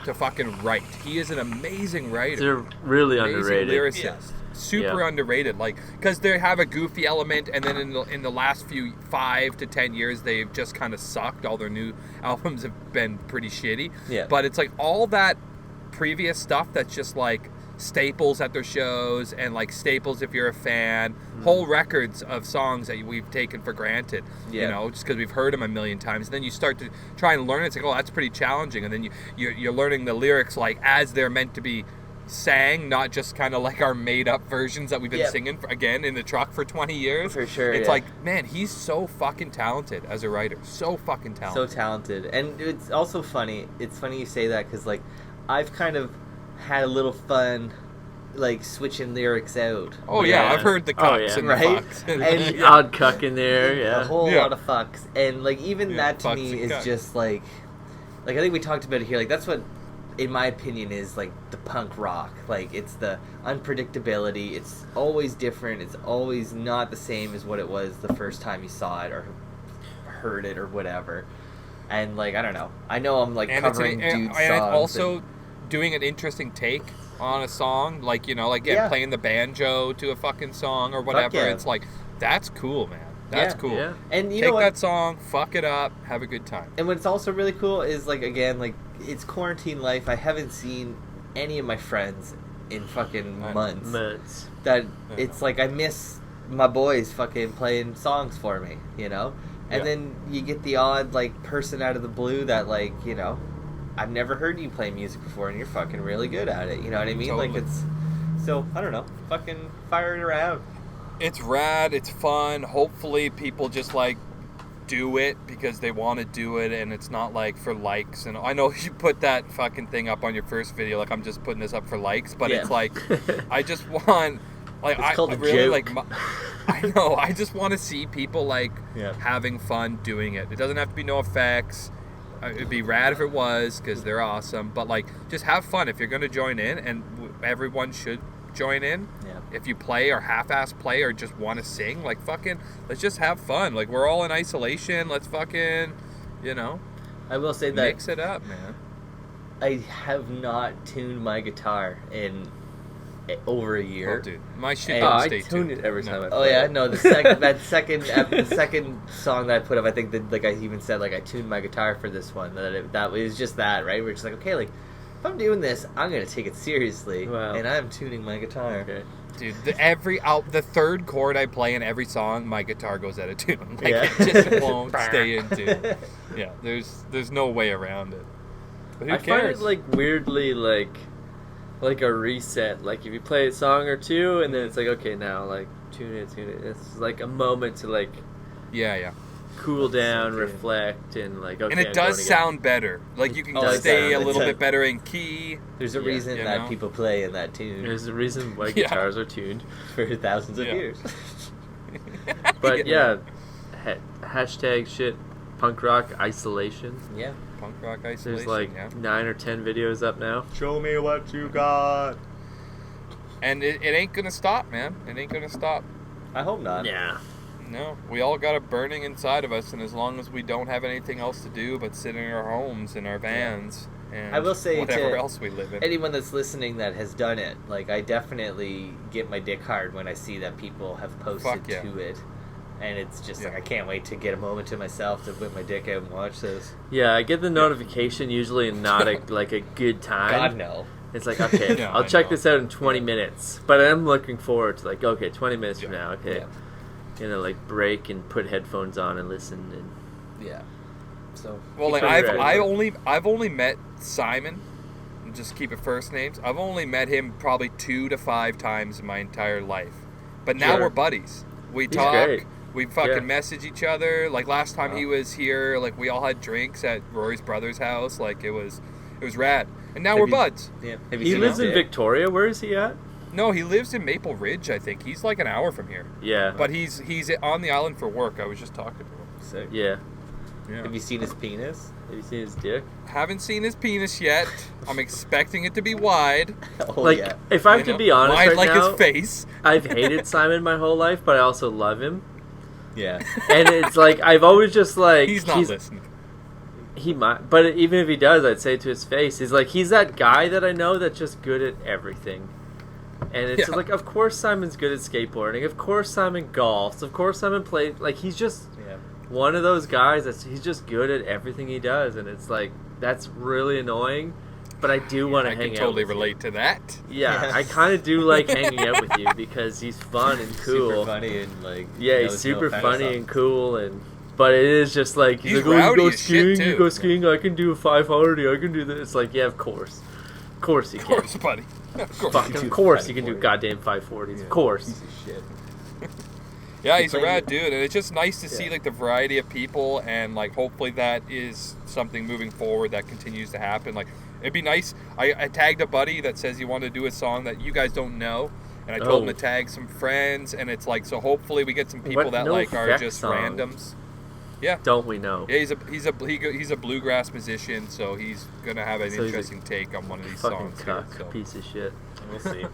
Speaker 4: to fucking write. He is an amazing writer.
Speaker 3: They're really underrated.
Speaker 4: Lyricist. Yeah. Super underrated, like because they have a goofy element, and then in the last 5 to 10 years, they've just kind of sucked. All their new albums have been pretty shitty. Yeah. But it's like all that previous stuff that's just like staples at their shows, and like staples if you're a fan, whole records of songs that we've taken for granted, you know, just because we've heard them a million times. And then you start to try and learn it. It's like, oh, that's pretty challenging. And then you're learning the lyrics like as they're meant to be sang, not just kind of like our made up versions that we've been singing again in the truck for 20 years.
Speaker 2: For sure.
Speaker 4: It's like, man, he's so fucking talented as a writer. So fucking talented.
Speaker 2: So talented. And it's also funny. It's funny you say that because like I've kind of had a little fun like switching lyrics out.
Speaker 4: Oh yeah, I've heard the cucks and the fucks.
Speaker 3: And odd cuck in there,
Speaker 2: a whole lot of fucks. And like even that to me is just like I think we talked about it here, like that's what in my opinion is like the punk rock. Like it's the unpredictability, it's always different, it's always not the same as what it was the first time you saw it or heard it or whatever. And like I don't know, I know I'm like covering dude songs
Speaker 4: and also doing an interesting take on a song, like, you know, like playing the banjo to a fucking song or whatever. It's like, that's cool, man. That's cool. Yeah.
Speaker 2: And you
Speaker 4: take
Speaker 2: know what?
Speaker 4: that song, fuck it up, have a good time.
Speaker 2: And what's also really cool is like again, like it's quarantine life. I haven't seen any of my friends in fucking months. That it's like I miss my boys fucking playing songs for me, you know? And then you get the odd like person out of the blue that like, you know, I've never heard you play music before and you're fucking really good at it. You know what I mean?
Speaker 4: Totally.
Speaker 2: Like it's so I don't know, fucking fire it around.
Speaker 4: It's rad, it's fun. Hopefully people just like do it because they want to do it and it's not like for likes. And I know you put that fucking thing up on your first video like I'm just putting this up for likes, but it's like I just want like
Speaker 2: it's called
Speaker 4: I
Speaker 2: a
Speaker 4: really
Speaker 2: joke.
Speaker 4: like I know, I just want to see people like having fun doing it. It doesn't have to be no effects. It'd be rad if it was because they're awesome, but like just have fun if you're going to join in, and everyone should join in. If you play or half-ass play or just want to sing, like fucking let's just have fun. Like we're all in isolation, let's fucking, you know,
Speaker 2: I will say that
Speaker 4: mix it up, man.
Speaker 2: I have not tuned my guitar in over a year.
Speaker 4: Oh, dude, my shit don't stay
Speaker 3: tuned
Speaker 4: tuned
Speaker 3: it every time I play.
Speaker 2: Oh yeah, no, the second song that I put up, I think that like I even said like I tuned my guitar for this one. That was just that, right? We're just like, okay, like if I'm doing this, I'm gonna take it seriously, and I'm tuning my guitar. Okay.
Speaker 4: Dude, the third chord I play in every song, my guitar goes out of tune. Like it just won't stay in tune. Yeah, there's no way around it. But who cares?
Speaker 3: I find it like weirdly like a reset. Like if you play a song or two and then it's like, okay, now like tune it. It's like a moment to like cool down, reflect, and like okay.
Speaker 4: And it does sound better. Like you can stay a little bit better in key.
Speaker 2: There's a reason that people play in that tune.
Speaker 3: There's a reason why guitars are tuned
Speaker 2: for thousands of years.
Speaker 3: But hashtag shit punk rock isolation.
Speaker 2: Yeah.
Speaker 4: Punk rock isolation.
Speaker 3: There's like 9 or 10 videos up now.
Speaker 2: Show me what you got.
Speaker 4: And it ain't gonna stop, man. It ain't gonna stop.
Speaker 2: I hope not.
Speaker 3: Yeah.
Speaker 4: No, we all got it burning inside of us, and as long as we don't have anything else to do but sit in our homes, in our vans, and
Speaker 2: I will say
Speaker 4: whatever else we live in.
Speaker 2: Anyone that's listening that has done it, like I definitely get my dick hard when I see that people have posted to it. And it's just like I can't wait to get a moment to myself to put my dick out and watch this.
Speaker 3: Yeah, I get the notification usually and not like a good time.
Speaker 2: God no.
Speaker 3: It's like, okay,
Speaker 4: Yeah,
Speaker 3: I'll
Speaker 4: I
Speaker 3: check
Speaker 4: know.
Speaker 3: this out in 20 minutes. But I'm looking forward to, like, okay, 20 minutes from now, okay.
Speaker 2: Yeah.
Speaker 3: Gonna, like, break and put headphones on and listen. And
Speaker 2: Yeah. So.
Speaker 4: Well, like
Speaker 3: Keep it ready.
Speaker 4: I've only met Simon. And just keep it first names. I've only met him probably 2 to 5 times in my entire life. But now
Speaker 3: Sure.
Speaker 4: we're buddies. We
Speaker 3: He's
Speaker 4: talk.
Speaker 3: great.
Speaker 4: We fucking
Speaker 3: Yeah.
Speaker 4: message each other. Like last time
Speaker 2: Wow.
Speaker 4: he was here, like we all had drinks at Rory's brother's house. Like it was rad. And now
Speaker 2: Have
Speaker 4: we're
Speaker 2: you-
Speaker 4: buds.
Speaker 2: Yeah. Have you
Speaker 3: he
Speaker 2: seen
Speaker 3: lives
Speaker 2: his
Speaker 3: in
Speaker 2: dick?
Speaker 3: Victoria. Where is he at?
Speaker 4: No, he lives in Maple Ridge, I think. He's like an hour from here.
Speaker 3: Yeah.
Speaker 4: But he's on the island for work. I was just talking to him.
Speaker 2: Sick.
Speaker 3: Yeah.
Speaker 4: Yeah.
Speaker 2: Have you seen his penis?
Speaker 3: Have you seen his dick?
Speaker 4: Haven't seen his penis yet. I'm expecting it to be wide.
Speaker 2: Oh,
Speaker 3: Like,
Speaker 2: yeah.
Speaker 3: if I
Speaker 4: You
Speaker 3: have to
Speaker 4: know,
Speaker 3: be honest
Speaker 4: wide
Speaker 3: right
Speaker 4: like
Speaker 3: now,
Speaker 4: his face.
Speaker 3: I've hated Simon my whole life, but I also love him.
Speaker 2: Yeah.
Speaker 3: And it's like, I've always just like...
Speaker 4: He's not listening.
Speaker 3: He might, but even if he does, I'd say to his face, he's like, he's that guy that I know that's just good at everything. And it's
Speaker 4: Yeah.
Speaker 3: like, of course Simon's good at skateboarding. Of course Simon golfs. Of course Simon plays. Like, he's just
Speaker 2: Yeah.
Speaker 3: one of those guys he's just good at everything he does. And it's like, that's really annoying. But I do want to
Speaker 4: I
Speaker 3: hang
Speaker 4: can
Speaker 3: out
Speaker 4: totally
Speaker 3: with you.
Speaker 4: relate to that.
Speaker 3: Yeah,
Speaker 2: Yes.
Speaker 3: I kind of do like hanging out with you because he's fun and cool.
Speaker 2: Super funny and like.
Speaker 3: Yeah,
Speaker 2: knows
Speaker 3: he's
Speaker 2: no
Speaker 3: super
Speaker 2: offense
Speaker 3: funny
Speaker 2: on-
Speaker 3: and cool, and but it is just like
Speaker 4: He's
Speaker 3: like, oh, you
Speaker 4: rowdy
Speaker 3: go
Speaker 4: as shit,
Speaker 3: skiing,
Speaker 4: too.
Speaker 3: you go skiing. I can do a 540. I can do this. It's like, yeah, of course you
Speaker 4: Of
Speaker 3: can.
Speaker 4: course, buddy. Of course.
Speaker 3: Fuck,
Speaker 2: can
Speaker 3: of
Speaker 2: do
Speaker 3: course you can do
Speaker 2: 540.
Speaker 3: goddamn 540s.
Speaker 2: Yeah.
Speaker 3: Of course.
Speaker 2: Piece of shit.
Speaker 4: Yeah,
Speaker 2: He
Speaker 4: he's a
Speaker 2: plays
Speaker 4: rad
Speaker 2: it.
Speaker 4: dude, and it's just nice to see
Speaker 2: Yeah.
Speaker 4: like the variety of people, and like hopefully that is something moving forward that continues to happen. Like it'd be nice. I tagged a buddy that says he wanted to do a song that you guys don't know, and I told him
Speaker 3: Oh.
Speaker 4: to tag some friends, and it's like so hopefully we get some people
Speaker 3: What
Speaker 4: that
Speaker 3: No
Speaker 4: like are
Speaker 3: Effect
Speaker 4: just
Speaker 3: song?
Speaker 4: randoms. Yeah.
Speaker 3: Don't we know?
Speaker 4: Yeah, he's a bluegrass musician, so he's gonna have an
Speaker 3: So he's a
Speaker 4: interesting take on one of these
Speaker 3: Fucking
Speaker 4: songs. Here,
Speaker 3: cuck,
Speaker 4: so.
Speaker 3: piece of shit.
Speaker 2: We'll see.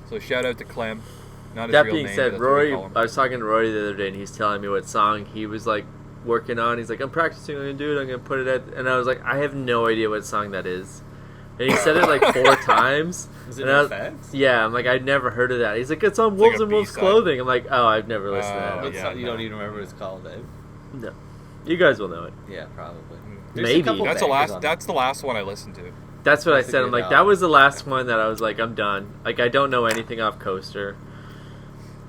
Speaker 4: So shout out to Clem. Not his
Speaker 3: That
Speaker 4: real
Speaker 3: being
Speaker 4: name,
Speaker 3: said,
Speaker 4: but that's what we
Speaker 3: Rory,
Speaker 4: call him.
Speaker 3: I was talking to Rory the other day, and he's telling me what song he was like working on. He's like, I'm practicing. I'm gonna do it. I'm gonna put it at. And I was like, I have no idea what song that is. And he said it like 4 times.
Speaker 2: Is it
Speaker 3: And I
Speaker 2: No
Speaker 3: was-
Speaker 2: Offense?
Speaker 3: Yeah, I'm like, I'd never heard of that. He's like, it's on
Speaker 4: like
Speaker 3: Wolves
Speaker 4: a
Speaker 3: and Wolves
Speaker 4: B-side.
Speaker 3: Clothing. I'm like, oh, I've never listened to
Speaker 4: Oh,
Speaker 3: that.
Speaker 2: What
Speaker 4: yeah,
Speaker 2: song- you
Speaker 4: no.
Speaker 2: don't even remember what it's called, eh?
Speaker 3: No, you guys will know it.
Speaker 2: Yeah, probably.
Speaker 3: Maybe.
Speaker 2: a couple
Speaker 4: That's the
Speaker 2: bangers
Speaker 4: last.
Speaker 2: on
Speaker 4: That's the last one I listened to.
Speaker 3: That's what
Speaker 2: That's
Speaker 3: I
Speaker 2: a
Speaker 3: said.
Speaker 2: good
Speaker 3: I'm like,
Speaker 2: album.
Speaker 3: that was the last one that I was like, I'm done. Like, I don't know anything off Coaster.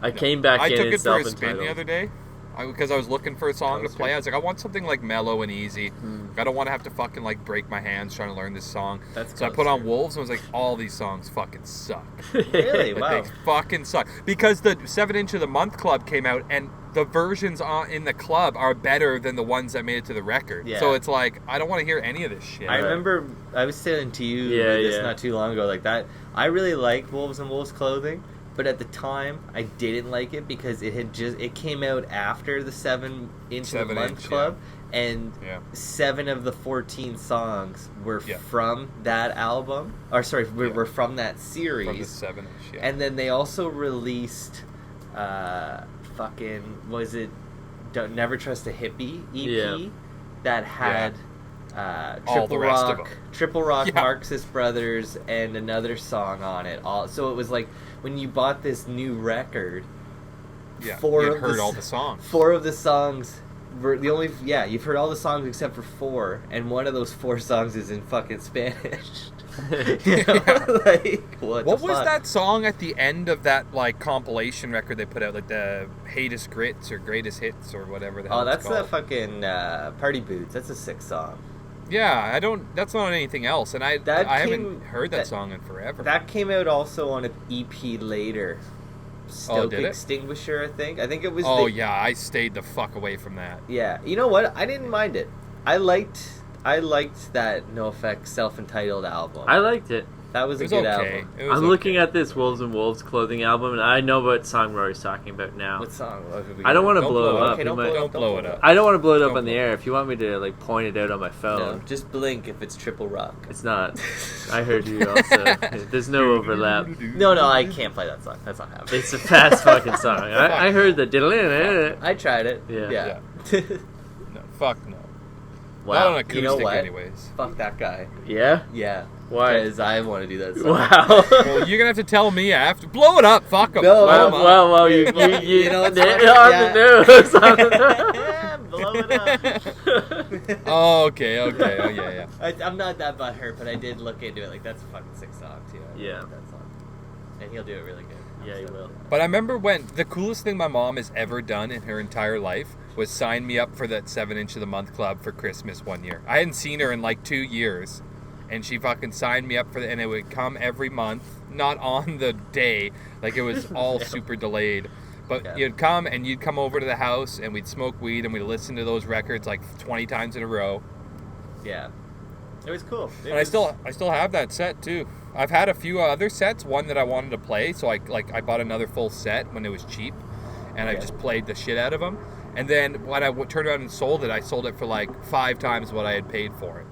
Speaker 3: I came back
Speaker 4: I
Speaker 3: in
Speaker 4: took
Speaker 3: and
Speaker 4: it for a spin
Speaker 3: self-entitled.
Speaker 4: the other day because I was looking for a song to
Speaker 2: Coaster.
Speaker 4: play. I was like, I want something like mellow and easy. I don't want to have to fucking like break my hands trying to learn this song.
Speaker 2: That's
Speaker 4: so I put on
Speaker 2: Coaster.
Speaker 4: Wolves and was like, all these songs fucking suck.
Speaker 2: Really?
Speaker 4: Like,
Speaker 2: Wow.
Speaker 4: they fucking suck because the 7-inch of the month club came out and the versions in the club are better than the ones that made it to the record.
Speaker 2: Yeah.
Speaker 4: So it's like I don't want to hear any of this shit.
Speaker 2: I remember I was saying to you
Speaker 3: Yeah,
Speaker 2: this
Speaker 3: yeah.
Speaker 2: not too long ago, like that. I really liked Wolves and Wolves Clothing, but at the time I didn't like it because it came out after the 7-inch of the
Speaker 4: 7-inch,
Speaker 2: month club, and
Speaker 4: Yeah.
Speaker 2: 7 of the 14 songs were
Speaker 4: Yeah.
Speaker 2: from that album, or sorry,
Speaker 4: Yeah.
Speaker 2: were from that series.
Speaker 4: From the 7-inch. Yeah.
Speaker 2: And then they also released, fucking, was it Don't Never Trust a Hippie EP
Speaker 3: Yeah.
Speaker 2: that had
Speaker 4: All the
Speaker 2: Triple
Speaker 4: rest of
Speaker 2: Rock,
Speaker 4: them.
Speaker 2: Triple Rock,
Speaker 4: Yeah.
Speaker 2: Marxist Brothers, and another song on it. So it was like when you bought this new record,
Speaker 4: yeah.
Speaker 2: 4
Speaker 4: You
Speaker 2: of
Speaker 4: heard
Speaker 2: the,
Speaker 4: all the songs.
Speaker 2: 4 of the songs were the only. Yeah, you've heard all the songs except for 4, and one of those 4 songs is in fucking Spanish. You know? Like, what
Speaker 4: What
Speaker 2: the
Speaker 4: was
Speaker 2: fuck?
Speaker 4: that song at the end of that like compilation record they put out, like the Hatest Grits or Greatest Hits or whatever the hell
Speaker 2: Oh,
Speaker 4: it's
Speaker 2: that's the
Speaker 4: called?
Speaker 2: fucking Party Boots. That's a sick song.
Speaker 4: Yeah, I don't. That's not on anything else, and I
Speaker 2: That
Speaker 4: haven't
Speaker 2: came-
Speaker 4: heard that
Speaker 2: that-
Speaker 4: song in forever.
Speaker 2: That came out also on an EP later. Stoke
Speaker 4: did it?
Speaker 2: Extinguisher, I think. I think it was.
Speaker 4: Oh
Speaker 2: the,
Speaker 4: yeah, I stayed the fuck away from that.
Speaker 2: Yeah. You know what? I didn't mind it. I liked that No Effect self-entitled album.
Speaker 3: I liked it.
Speaker 2: That was
Speaker 4: It
Speaker 2: a
Speaker 4: was
Speaker 2: good
Speaker 4: okay.
Speaker 2: album.
Speaker 4: It was
Speaker 3: I'm looking
Speaker 4: okay.
Speaker 3: at this Wolves and Wolves Clothing album, and I know what song Rory's talking about now.
Speaker 2: What song?
Speaker 3: I don't want to
Speaker 4: Don't
Speaker 3: blow
Speaker 4: blow
Speaker 3: it
Speaker 4: it
Speaker 3: up.
Speaker 2: Okay,
Speaker 3: You
Speaker 2: don't
Speaker 3: might-
Speaker 2: blow
Speaker 4: Don't blow it up.
Speaker 3: I don't want to blow it up
Speaker 4: Don't
Speaker 3: on the
Speaker 4: blow it
Speaker 3: air. If you want me to like point it out on my phone,
Speaker 2: No, just blink if it's Triple Rock.
Speaker 3: it's not. I heard you also. There's no overlap.
Speaker 2: No, I can't play that song. That's not happening.
Speaker 3: It's a fast fucking song. I heard the diddle.
Speaker 2: I tried it.
Speaker 3: Yeah.
Speaker 4: No, fuck no.
Speaker 2: Wow.
Speaker 4: Not on acoustic,
Speaker 2: You know what?
Speaker 4: anyways.
Speaker 2: Fuck that guy.
Speaker 3: Yeah.
Speaker 2: Yeah.
Speaker 3: Why?
Speaker 2: Because I want to do that song.
Speaker 3: Wow.
Speaker 4: Well, you're gonna have to tell me after. Blow it up. Fuck 'em.
Speaker 2: No,
Speaker 4: Blow 'em
Speaker 3: Well,
Speaker 4: up.
Speaker 3: you
Speaker 2: You know, it's
Speaker 3: on
Speaker 2: funny,
Speaker 3: the news. On the-
Speaker 2: Blow it up.
Speaker 4: Oh, okay. Oh, yeah.
Speaker 2: I'm not that butthurt, but I did look into it. Like, that's a fucking sick song, too.
Speaker 3: Yeah.
Speaker 2: That song. And he'll do it really good.
Speaker 3: Yeah, he will.
Speaker 4: But I remember when the coolest thing my mom has ever done in her entire life was sign me up for that 7-inch of the month club for Christmas one year. I hadn't seen her in like 2 years, and she fucking signed me up for it, and it would come every month, not on the day, like it was all super delayed. But you'd come, and you'd come over to the house, and we'd smoke weed, and we'd listen to those records like 20 times in a row.
Speaker 2: Yeah. It was cool.
Speaker 4: I still have that set too. I've had a few other sets. One that I wanted to play, so I bought another full set when it was cheap, and I just played the shit out of them. And then when I turned around and sold it, I sold it for like 5 times what I had paid for it.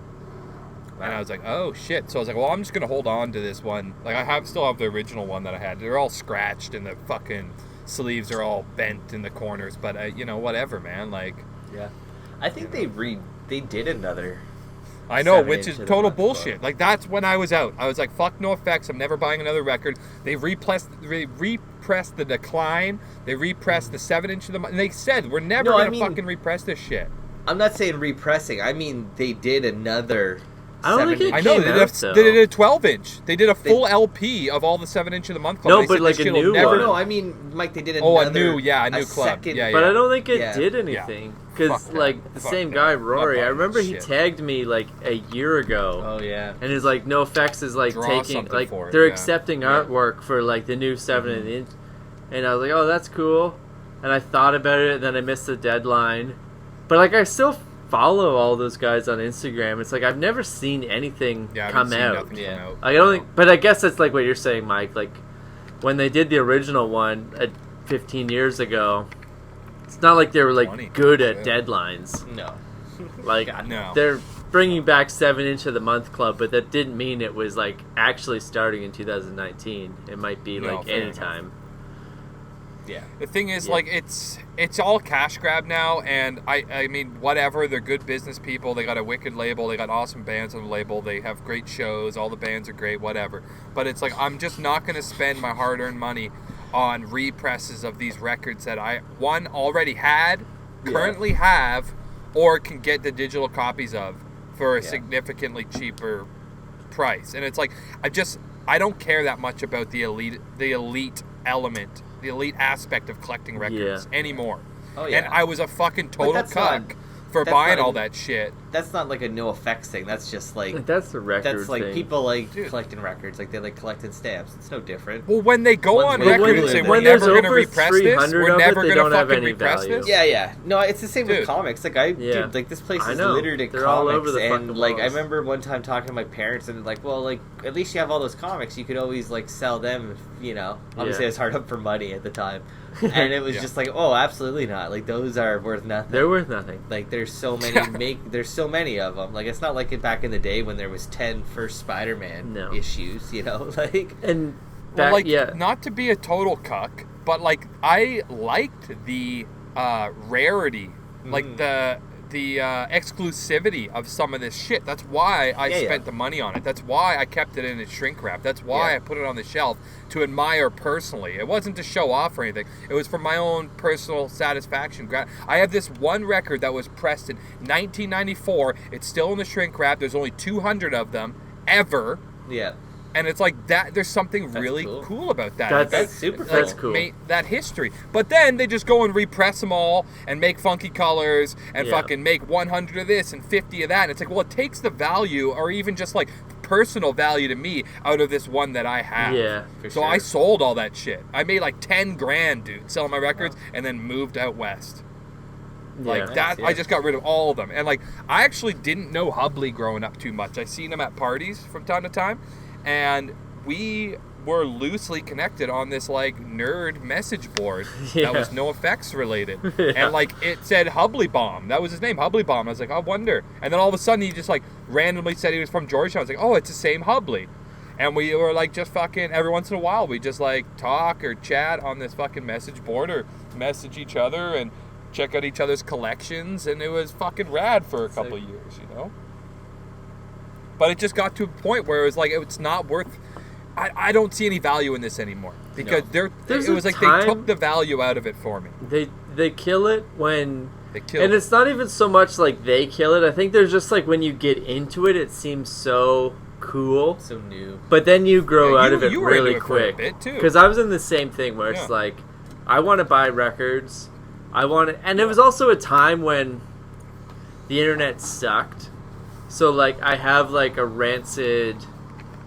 Speaker 4: Wow. And I was like, oh shit. So I was like, well, I'm just gonna hold on to this one. Like I still have the original one that I had. They're all scratched and the fucking sleeves are all bent in the corners. But whatever, man. Like,
Speaker 2: yeah, I think they did another.
Speaker 4: I know, which is total bullshit. Like, that's when I was out. I was like, fuck No Effects. I'm never buying another record. They repressed The Decline. They repressed the 7-inch of the month. And they said, we're never going to fucking repress this shit.
Speaker 2: I'm not saying repressing. I mean, they did another...
Speaker 3: I don't think it
Speaker 4: I know,
Speaker 3: came out,
Speaker 4: they did a 12-inch. They did a full LP of all the 7-inch of the month club.
Speaker 3: No, but like a new one.
Speaker 2: No, I mean, Mike, they did another...
Speaker 4: a new club.
Speaker 2: Second,
Speaker 4: yeah.
Speaker 3: But I don't think it did anything. Because, the
Speaker 4: Fuck
Speaker 3: same
Speaker 4: that.
Speaker 3: guy, Rory, I remember he
Speaker 4: Shit.
Speaker 3: tagged me, like, a year ago.
Speaker 2: Oh, yeah.
Speaker 3: And he's like, No Effects is, like,
Speaker 4: Draw
Speaker 3: taking...
Speaker 4: something
Speaker 3: Like,
Speaker 4: for it,
Speaker 3: they're
Speaker 4: yeah.
Speaker 3: accepting artwork for, like, the new 7-inch. And I was like, oh, that's cool. And I thought about it, and then I missed the deadline. But, like, I still follow all those guys on Instagram. It's like, I've never seen anything come out.
Speaker 4: Yeah.
Speaker 3: I don't think... But I guess that's, like, what you're saying, Mike. Like, when they did the original one 15 years ago... It's not like they were like good at deadlines.
Speaker 2: No.
Speaker 3: Like
Speaker 4: No.
Speaker 3: they're bringing back 7-inch of the month club, but that didn't mean it was like actually starting in 2019. It might be like anytime.
Speaker 2: Yeah.
Speaker 4: The thing is, like, it's all cash grab now, and I mean, whatever. They're good business people. They got a wicked label. They got awesome bands on the label. They have great shows. All the bands are great. Whatever. But it's like I'm just not going to spend my hard-earned money on represses of these records that I already had, currently have, or can get the digital copies of for a significantly cheaper price. And it's like I don't care that much about the elite element, the elite aspect of collecting records anymore.
Speaker 2: Oh yeah.
Speaker 4: And I was a fucking total cuck for
Speaker 2: that's
Speaker 4: buying
Speaker 2: not
Speaker 4: all that shit.
Speaker 2: That's not like a No Effects thing. That's just like
Speaker 3: That's the record
Speaker 2: that's like
Speaker 3: thing.
Speaker 2: people like collecting records. Like they like collecting stamps. It's no different.
Speaker 4: Well, when they go on record and say we're
Speaker 3: when
Speaker 4: never
Speaker 3: there's
Speaker 4: going to
Speaker 3: over
Speaker 4: repress this,
Speaker 3: 300
Speaker 4: we're
Speaker 3: of it,
Speaker 4: never
Speaker 3: they
Speaker 4: going
Speaker 3: don't
Speaker 4: to
Speaker 3: have
Speaker 4: fucking
Speaker 3: any
Speaker 4: repress
Speaker 3: value.
Speaker 4: this.
Speaker 2: Yeah. No, it's the same
Speaker 4: Dude.
Speaker 2: with comics. Like dude, like this place
Speaker 3: I
Speaker 2: is
Speaker 3: know.
Speaker 2: littered in
Speaker 3: They're all
Speaker 2: comics,
Speaker 3: over the
Speaker 2: and
Speaker 3: fucking
Speaker 2: like I
Speaker 3: walls.
Speaker 2: remember one time talking to my parents, and like, well, like at least you have all those comics. You could always like sell them. Obviously it's hard up for money at the time, and it was just like, oh, absolutely not. Like those are worth nothing.
Speaker 3: They're worth nothing.
Speaker 2: Like there's so many there's so many of them. Like it's not like back in the day when there was 10 first Spider-Man issues, like
Speaker 3: and
Speaker 4: not to be a total cuck, but like I liked the rarity, like the exclusivity of some of this shit. That's why I spent the money on it. That's why I kept it in its shrink wrap. That's why I put it on the shelf to admire personally. It wasn't to show off or anything. It was for my own personal satisfaction. I have this one record that was pressed in 1994. It's still in the shrink wrap. There's only 200 of them ever.
Speaker 2: Yeah.
Speaker 4: And it's like that. There's something really cool about that.
Speaker 3: That's super cool. That's cool.
Speaker 4: That history. But then they just go and repress them all and make funky colors and fucking make 100 of this and 50 of that. And it's like, well, it takes the value or even just like personal value to me out of this one that I have.
Speaker 3: Yeah.
Speaker 4: So I sold all that shit. I made like 10 grand, dude, selling my records and then moved out west. Like that, I just got rid of all of them. And like, I actually didn't know Hubley growing up too much. I seen him at parties from time to time. And we were loosely connected on this like nerd message board that was No Effects related. And like it said Hubley Bomb. That was his name, Hubley Bomb. I was like, I wonder. And then all of a sudden he just like randomly said he was from Georgetown. I was like, oh, it's the same Hubley. And we were like just fucking every once in a while we just like talk or chat on this fucking message board or message each other and check out each other's collections, and it was fucking rad for a couple of years, But it just got to a point where it was like it's not worth. I don't see any value in this anymore because it was like they took the value out of it for me.
Speaker 3: They kill it when
Speaker 4: They kill
Speaker 3: And
Speaker 4: it.
Speaker 3: it's not even so much like they kill it. I think there's just like when you get into it seems so cool.
Speaker 2: So new.
Speaker 3: But then you grow
Speaker 4: Yeah,
Speaker 3: out of it
Speaker 4: you were
Speaker 3: really
Speaker 4: into it for a
Speaker 3: quick.
Speaker 4: bit, too.
Speaker 3: Because I was in the same thing where it's like, I want to buy records. And it was also a time when the internet sucked. So like I have like a Rancid,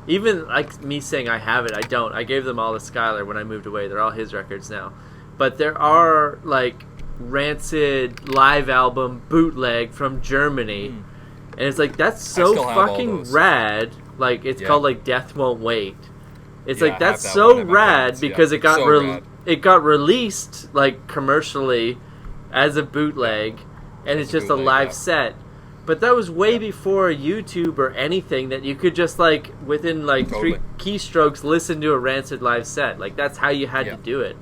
Speaker 3: even like me saying I have it, I don't. I gave them all to Skyler when I moved away. They're all his records now. But there are like Rancid live album bootleg from Germany. And it's like, that's so
Speaker 4: still have all
Speaker 3: fucking
Speaker 4: those.
Speaker 3: rad. Like, it's called like Death Won't Wait. It's
Speaker 4: Yeah,
Speaker 3: like,
Speaker 4: I
Speaker 3: that's
Speaker 4: have that one
Speaker 3: so
Speaker 4: in my
Speaker 3: rad
Speaker 4: house.
Speaker 3: because
Speaker 4: Yeah,
Speaker 3: it got
Speaker 4: so rad.
Speaker 3: it got released like commercially as a bootleg, and
Speaker 4: As
Speaker 3: it's
Speaker 4: a
Speaker 3: just a
Speaker 4: bootleg,
Speaker 3: live
Speaker 4: yeah.
Speaker 3: set. But that was way before YouTube or anything that you could just like within like
Speaker 4: Totally.
Speaker 3: 3 keystrokes listen to a Rancid live set. Like that's how you had to do it.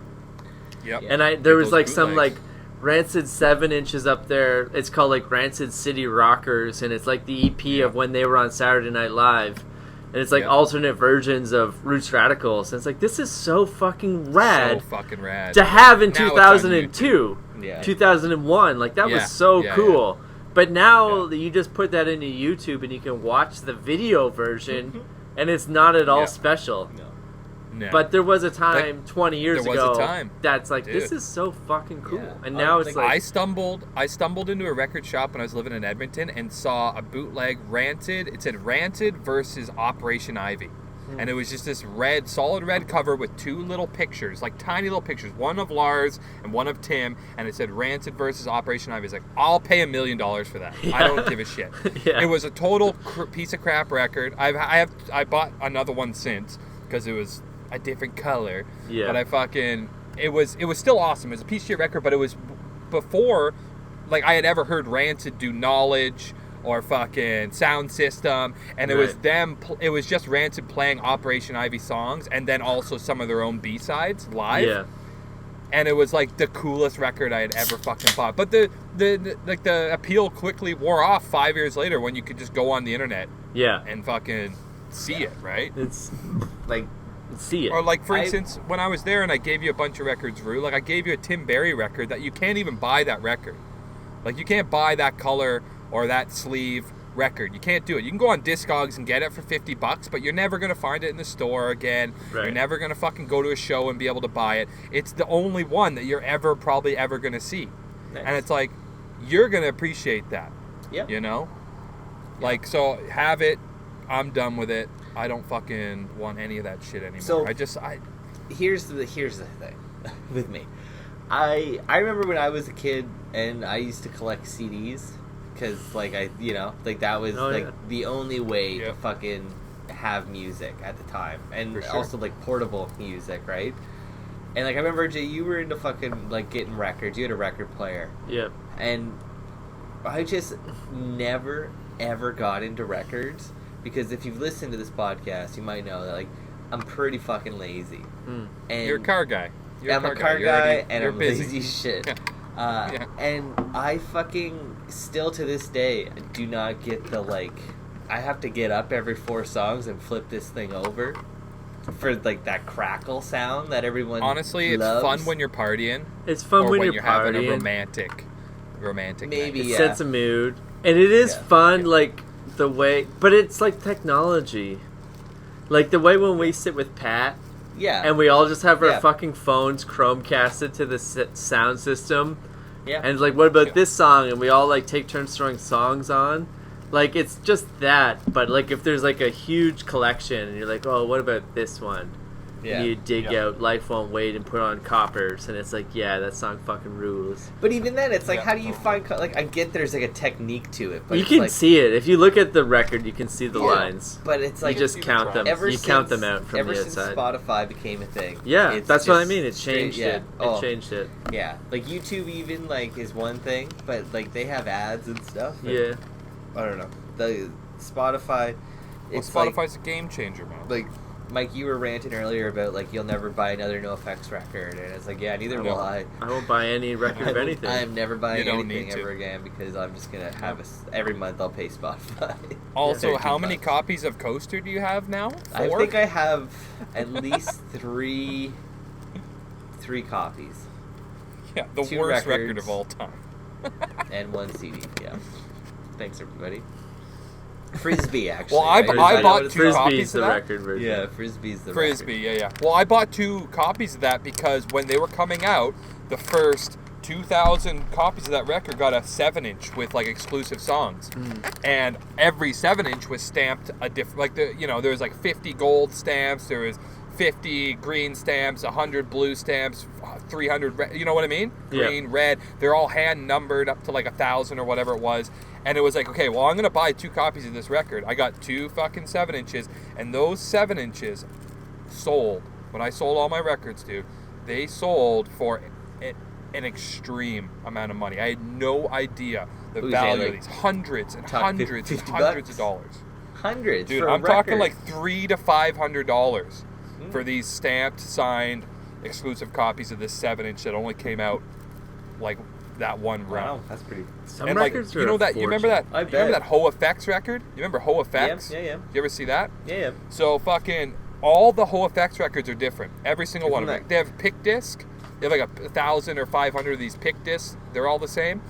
Speaker 4: Yep.
Speaker 3: And there
Speaker 4: Get
Speaker 3: was
Speaker 4: those
Speaker 3: like some
Speaker 4: bootlegs.
Speaker 3: like Rancid 7-inches up there. It's called like Rancid City Rockers, and it's like the EP of when they were on Saturday Night Live. And it's like alternate versions of Roots Radicals. And it's like, this is so fucking rad
Speaker 4: So fucking rad.
Speaker 3: to have in
Speaker 4: Now it's on
Speaker 3: 2002,
Speaker 2: Yeah.
Speaker 3: 2001. Like that was
Speaker 4: Yeah,
Speaker 3: so
Speaker 4: yeah,
Speaker 3: cool. But now you just put that into YouTube and you can watch the video version, and it's not at all
Speaker 4: Yeah.
Speaker 3: special.
Speaker 2: No.
Speaker 4: No.
Speaker 3: But there was a time 20 years
Speaker 4: there was
Speaker 3: ago
Speaker 4: a time.
Speaker 3: that's like,
Speaker 4: Dude.
Speaker 3: this is so fucking cool.
Speaker 2: Yeah.
Speaker 3: And now it's
Speaker 2: Like,
Speaker 3: like,
Speaker 4: I stumbled into a record shop when I was living in Edmonton and saw a bootleg Rancid. It said Rancid versus Operation Ivy. And it was just this solid red cover with 2 little pictures, like tiny little pictures, one of Lars and one of Tim, and it said Rancid versus Operation Ivy. It's like, I'll pay $1 million for that. I don't give a shit.
Speaker 3: Yeah.
Speaker 4: It was a total piece of crap record. I bought another one since because it was a different color.
Speaker 3: Yeah.
Speaker 4: But it was still awesome. It was a piece of shit record, but it was before like I had ever heard Rancid do Knowledge or fucking Sound System, and it was them. It was just Rancid playing Operation Ivy songs, and then also some of their own B-sides live.
Speaker 3: yeah.
Speaker 4: And it was like the coolest record I had ever fucking bought. But the appeal quickly wore off 5 years later when you could just go on the internet
Speaker 3: Yeah.
Speaker 4: and fucking see it, right?
Speaker 3: It's
Speaker 2: Like,
Speaker 3: see it.
Speaker 4: Or like for instance, when I was there and I gave you a bunch of records, Rue, like I gave you a Tim Berry record that you can't even buy that record. Like you can't buy that color or that sleeve record. You can't do it. You can go on Discogs and get it for $50, but you're never gonna find it in the store again.
Speaker 3: Right.
Speaker 4: You're never gonna fucking go to a show and be able to buy it. It's the only one that you're probably ever gonna see.
Speaker 2: Nice.
Speaker 4: And it's like you're gonna appreciate that.
Speaker 2: Yep.
Speaker 4: You know? Like so have it. I'm done with it. I don't fucking want any of that shit anymore.
Speaker 2: So-
Speaker 4: I
Speaker 2: here's the thing with me. I remember when I was a kid and I used to collect CDs because like that was the only way to fucking have music at the time, and
Speaker 4: For sure.
Speaker 2: also like portable music, right? And like I remember, Jay, you were into fucking like getting records. You had a record player,
Speaker 3: yeah.
Speaker 2: and I just never ever got into records because if you've listened to this podcast, you might know that like I'm pretty fucking lazy. And
Speaker 4: you're a car guy. You're
Speaker 2: I'm a car guy, and
Speaker 4: you're
Speaker 2: I'm
Speaker 4: busy.
Speaker 2: lazy as shit.
Speaker 4: Yeah.
Speaker 2: And I fucking still to this day do not get the like. I have to get up every 4 songs and flip this thing over for like that crackle sound that everyone.
Speaker 4: Honestly,
Speaker 2: loves.
Speaker 4: it's fun when you're partying.
Speaker 3: It's fun
Speaker 4: or
Speaker 3: when
Speaker 4: you're
Speaker 3: you're
Speaker 4: having a
Speaker 3: partying.
Speaker 4: romantic.
Speaker 2: Maybe,
Speaker 4: night.
Speaker 3: It
Speaker 2: yeah.
Speaker 3: sets a mood, and it is
Speaker 2: Yeah.
Speaker 3: fun. Like the way, but it's like technology. Like the way when we sit with Pat
Speaker 2: Yeah.
Speaker 3: and we all just have our
Speaker 2: Yeah.
Speaker 3: fucking phones Chromecasted to the sound system.
Speaker 2: Yeah.
Speaker 3: And it's like, what about this song? And we all like take turns throwing songs on. Like it's just that, but like if there's like a huge collection and you're like, oh, what about this one?
Speaker 2: Yeah.
Speaker 3: You dig out Life Won't Wait and put on Coppers, and it's like, yeah, that song fucking rules.
Speaker 2: But even then, it's like,
Speaker 4: Yeah.
Speaker 2: how do you find like? I get there's like a technique to it, but
Speaker 3: You
Speaker 2: it's
Speaker 3: can
Speaker 2: like,
Speaker 3: see it if you look at the record. You can see the
Speaker 2: Yeah.
Speaker 3: lines.
Speaker 2: But it's like
Speaker 3: You just count them.
Speaker 2: Ever
Speaker 3: You
Speaker 2: since,
Speaker 3: count them out from
Speaker 2: ever
Speaker 3: the
Speaker 2: since
Speaker 3: outside.
Speaker 2: Spotify became a thing.
Speaker 3: Yeah,
Speaker 2: it's
Speaker 3: that's what I
Speaker 2: just
Speaker 3: mean. It
Speaker 2: straight-
Speaker 3: changed
Speaker 2: yeah.
Speaker 3: it.
Speaker 2: Oh,
Speaker 3: It changed it.
Speaker 2: Yeah, like YouTube even like is one thing, but like they have ads and stuff. and
Speaker 3: Yeah.
Speaker 2: I don't know. The Spotify.
Speaker 4: Well,
Speaker 2: It's like
Speaker 4: Spotify's a game changer, man.
Speaker 2: Mike, you were ranting earlier about like you'll never buy another NoFX record, and it's like, yeah, neither will I.
Speaker 3: I won't buy any record of anything.
Speaker 2: I am never buying
Speaker 4: You don't
Speaker 2: anything
Speaker 4: need to.
Speaker 2: ever again because I'm just gonna have every month I'll pay Spotify.
Speaker 4: Also, how
Speaker 2: $13.
Speaker 4: many copies of Coaster do you have now? 4?
Speaker 2: I think I have at least three copies.
Speaker 4: Yeah, the
Speaker 2: 2
Speaker 4: worst
Speaker 2: records.
Speaker 4: record of all time.
Speaker 2: And 1 CD. Yeah. Thanks, everybody. Frisbee, actually.
Speaker 4: Well, I bought 2
Speaker 3: Frisbee's
Speaker 4: copies
Speaker 3: the
Speaker 4: of that.
Speaker 3: record version.
Speaker 2: Yeah, Frisbee's the
Speaker 4: Frisbee,
Speaker 2: record.
Speaker 4: yeah. Well, I bought 2 copies of that because when they were coming out, the first 2,000 copies of that record got a 7-inch with like exclusive songs, and every 7-inch was stamped a different. Like there was like 50 gold stamps, there was 50 green stamps, 100 blue stamps, 300 red, you know what I mean? Green, red. They're all hand numbered up to like 1,000 or whatever it was. And it was like, okay, well, I'm going to buy 2 copies of this record. I got 2 fucking 7-inches, and those 7-inches sold. When I sold all my records to, they sold for an extreme amount of money. I had no idea the value of these. Hundreds and hundreds and hundreds of dollars.
Speaker 2: Hundreds,
Speaker 4: dude.
Speaker 2: for a
Speaker 4: I'm talking
Speaker 2: record.
Speaker 4: like $300 to $500 for these stamped, signed, exclusive copies of this 7-inch that only came out like that one round.
Speaker 2: Wow, that's pretty.
Speaker 3: Some
Speaker 4: And
Speaker 3: records
Speaker 4: like,
Speaker 3: are
Speaker 4: you remember that?
Speaker 2: I
Speaker 4: You remember
Speaker 2: bet.
Speaker 4: that Ho Effects record? You remember Ho Effects?
Speaker 2: Yeah.
Speaker 4: You ever see that?
Speaker 2: Yeah.
Speaker 4: So fucking all the Ho Effects records are different. Every single one of them.
Speaker 2: Different.
Speaker 4: They have pick disc. They have like 1,000 or 500 of these pick discs. They're all the same.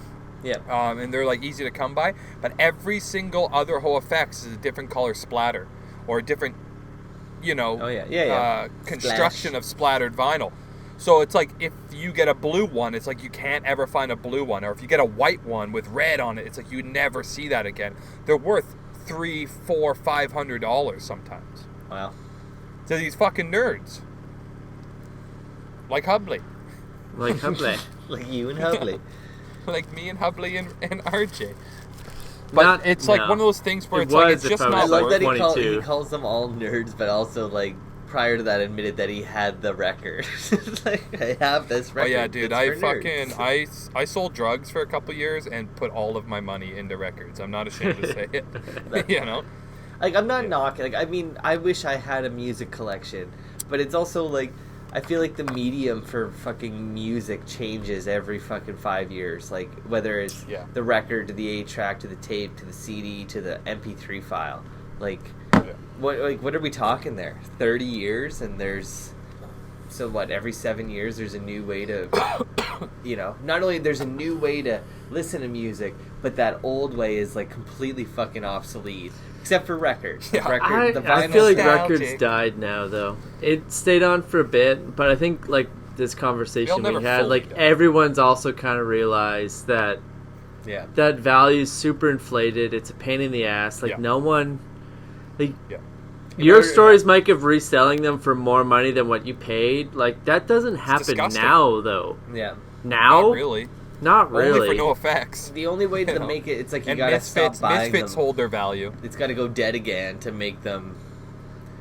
Speaker 2: Yeah.
Speaker 4: And they're like easy to come by. But every single other Ho Effects is a different color splatter or a different, construction of splattered vinyl. So it's like if you get a blue one, it's like you can't ever find a blue one. Or if you get a white one with red on it, it's like you never see that again. They're worth $300, $400, $500 sometimes.
Speaker 2: Wow.
Speaker 4: So these fucking nerds, like Hubley,
Speaker 3: Like Hubley.
Speaker 2: Like you and Hubley.
Speaker 4: like me and Hubley and RJ. But it's like one of those things where
Speaker 3: It
Speaker 4: it's like
Speaker 3: was
Speaker 4: it's
Speaker 3: if
Speaker 4: just
Speaker 3: I was
Speaker 2: I
Speaker 4: not
Speaker 2: love
Speaker 4: worth
Speaker 2: that
Speaker 4: it.
Speaker 2: he calls them all nerds, but also like prior to that admitted that he had the record. Like, I have this
Speaker 4: Oh
Speaker 2: record.
Speaker 4: yeah, dude!
Speaker 2: It's
Speaker 4: I
Speaker 2: for
Speaker 4: fucking
Speaker 2: nerds.
Speaker 4: I sold drugs for a couple years and put all of my money into records. I'm not ashamed to say it. You know,
Speaker 2: Like, I'm not knocking. Like, I mean, I wish I had a music collection, but it's also like I feel like the medium for fucking music changes every fucking 5 years. Like whether it's the record to the 8-track to the tape to the CD to the MP3 file. Like what are we talking there? 30 years, and there's every 7 years there's a new way to not only there's a new way to listen to music, but that old way is like completely fucking obsolete. Except for records. The
Speaker 3: I feel like
Speaker 4: nostalgic.
Speaker 3: records died now, though. It stayed on for a bit, but I think like this conversation
Speaker 4: They'll
Speaker 3: we
Speaker 4: never
Speaker 3: had,
Speaker 4: fully
Speaker 3: like
Speaker 4: die.
Speaker 3: everyone's also kind of realized that that value is super inflated. It's a pain in the ass. Like no one, like your stories, Mike, of reselling them for more money than what you paid. Like that doesn't happen
Speaker 4: disgusting.
Speaker 3: now, though.
Speaker 2: Yeah.
Speaker 3: Now,
Speaker 4: not really.
Speaker 3: Not really.
Speaker 4: Only for no effects.
Speaker 2: The only way to make it, it's like you
Speaker 4: and
Speaker 2: gotta stop buying
Speaker 4: Misfits
Speaker 2: them.
Speaker 4: hold their value.
Speaker 2: It's got to go dead again to make them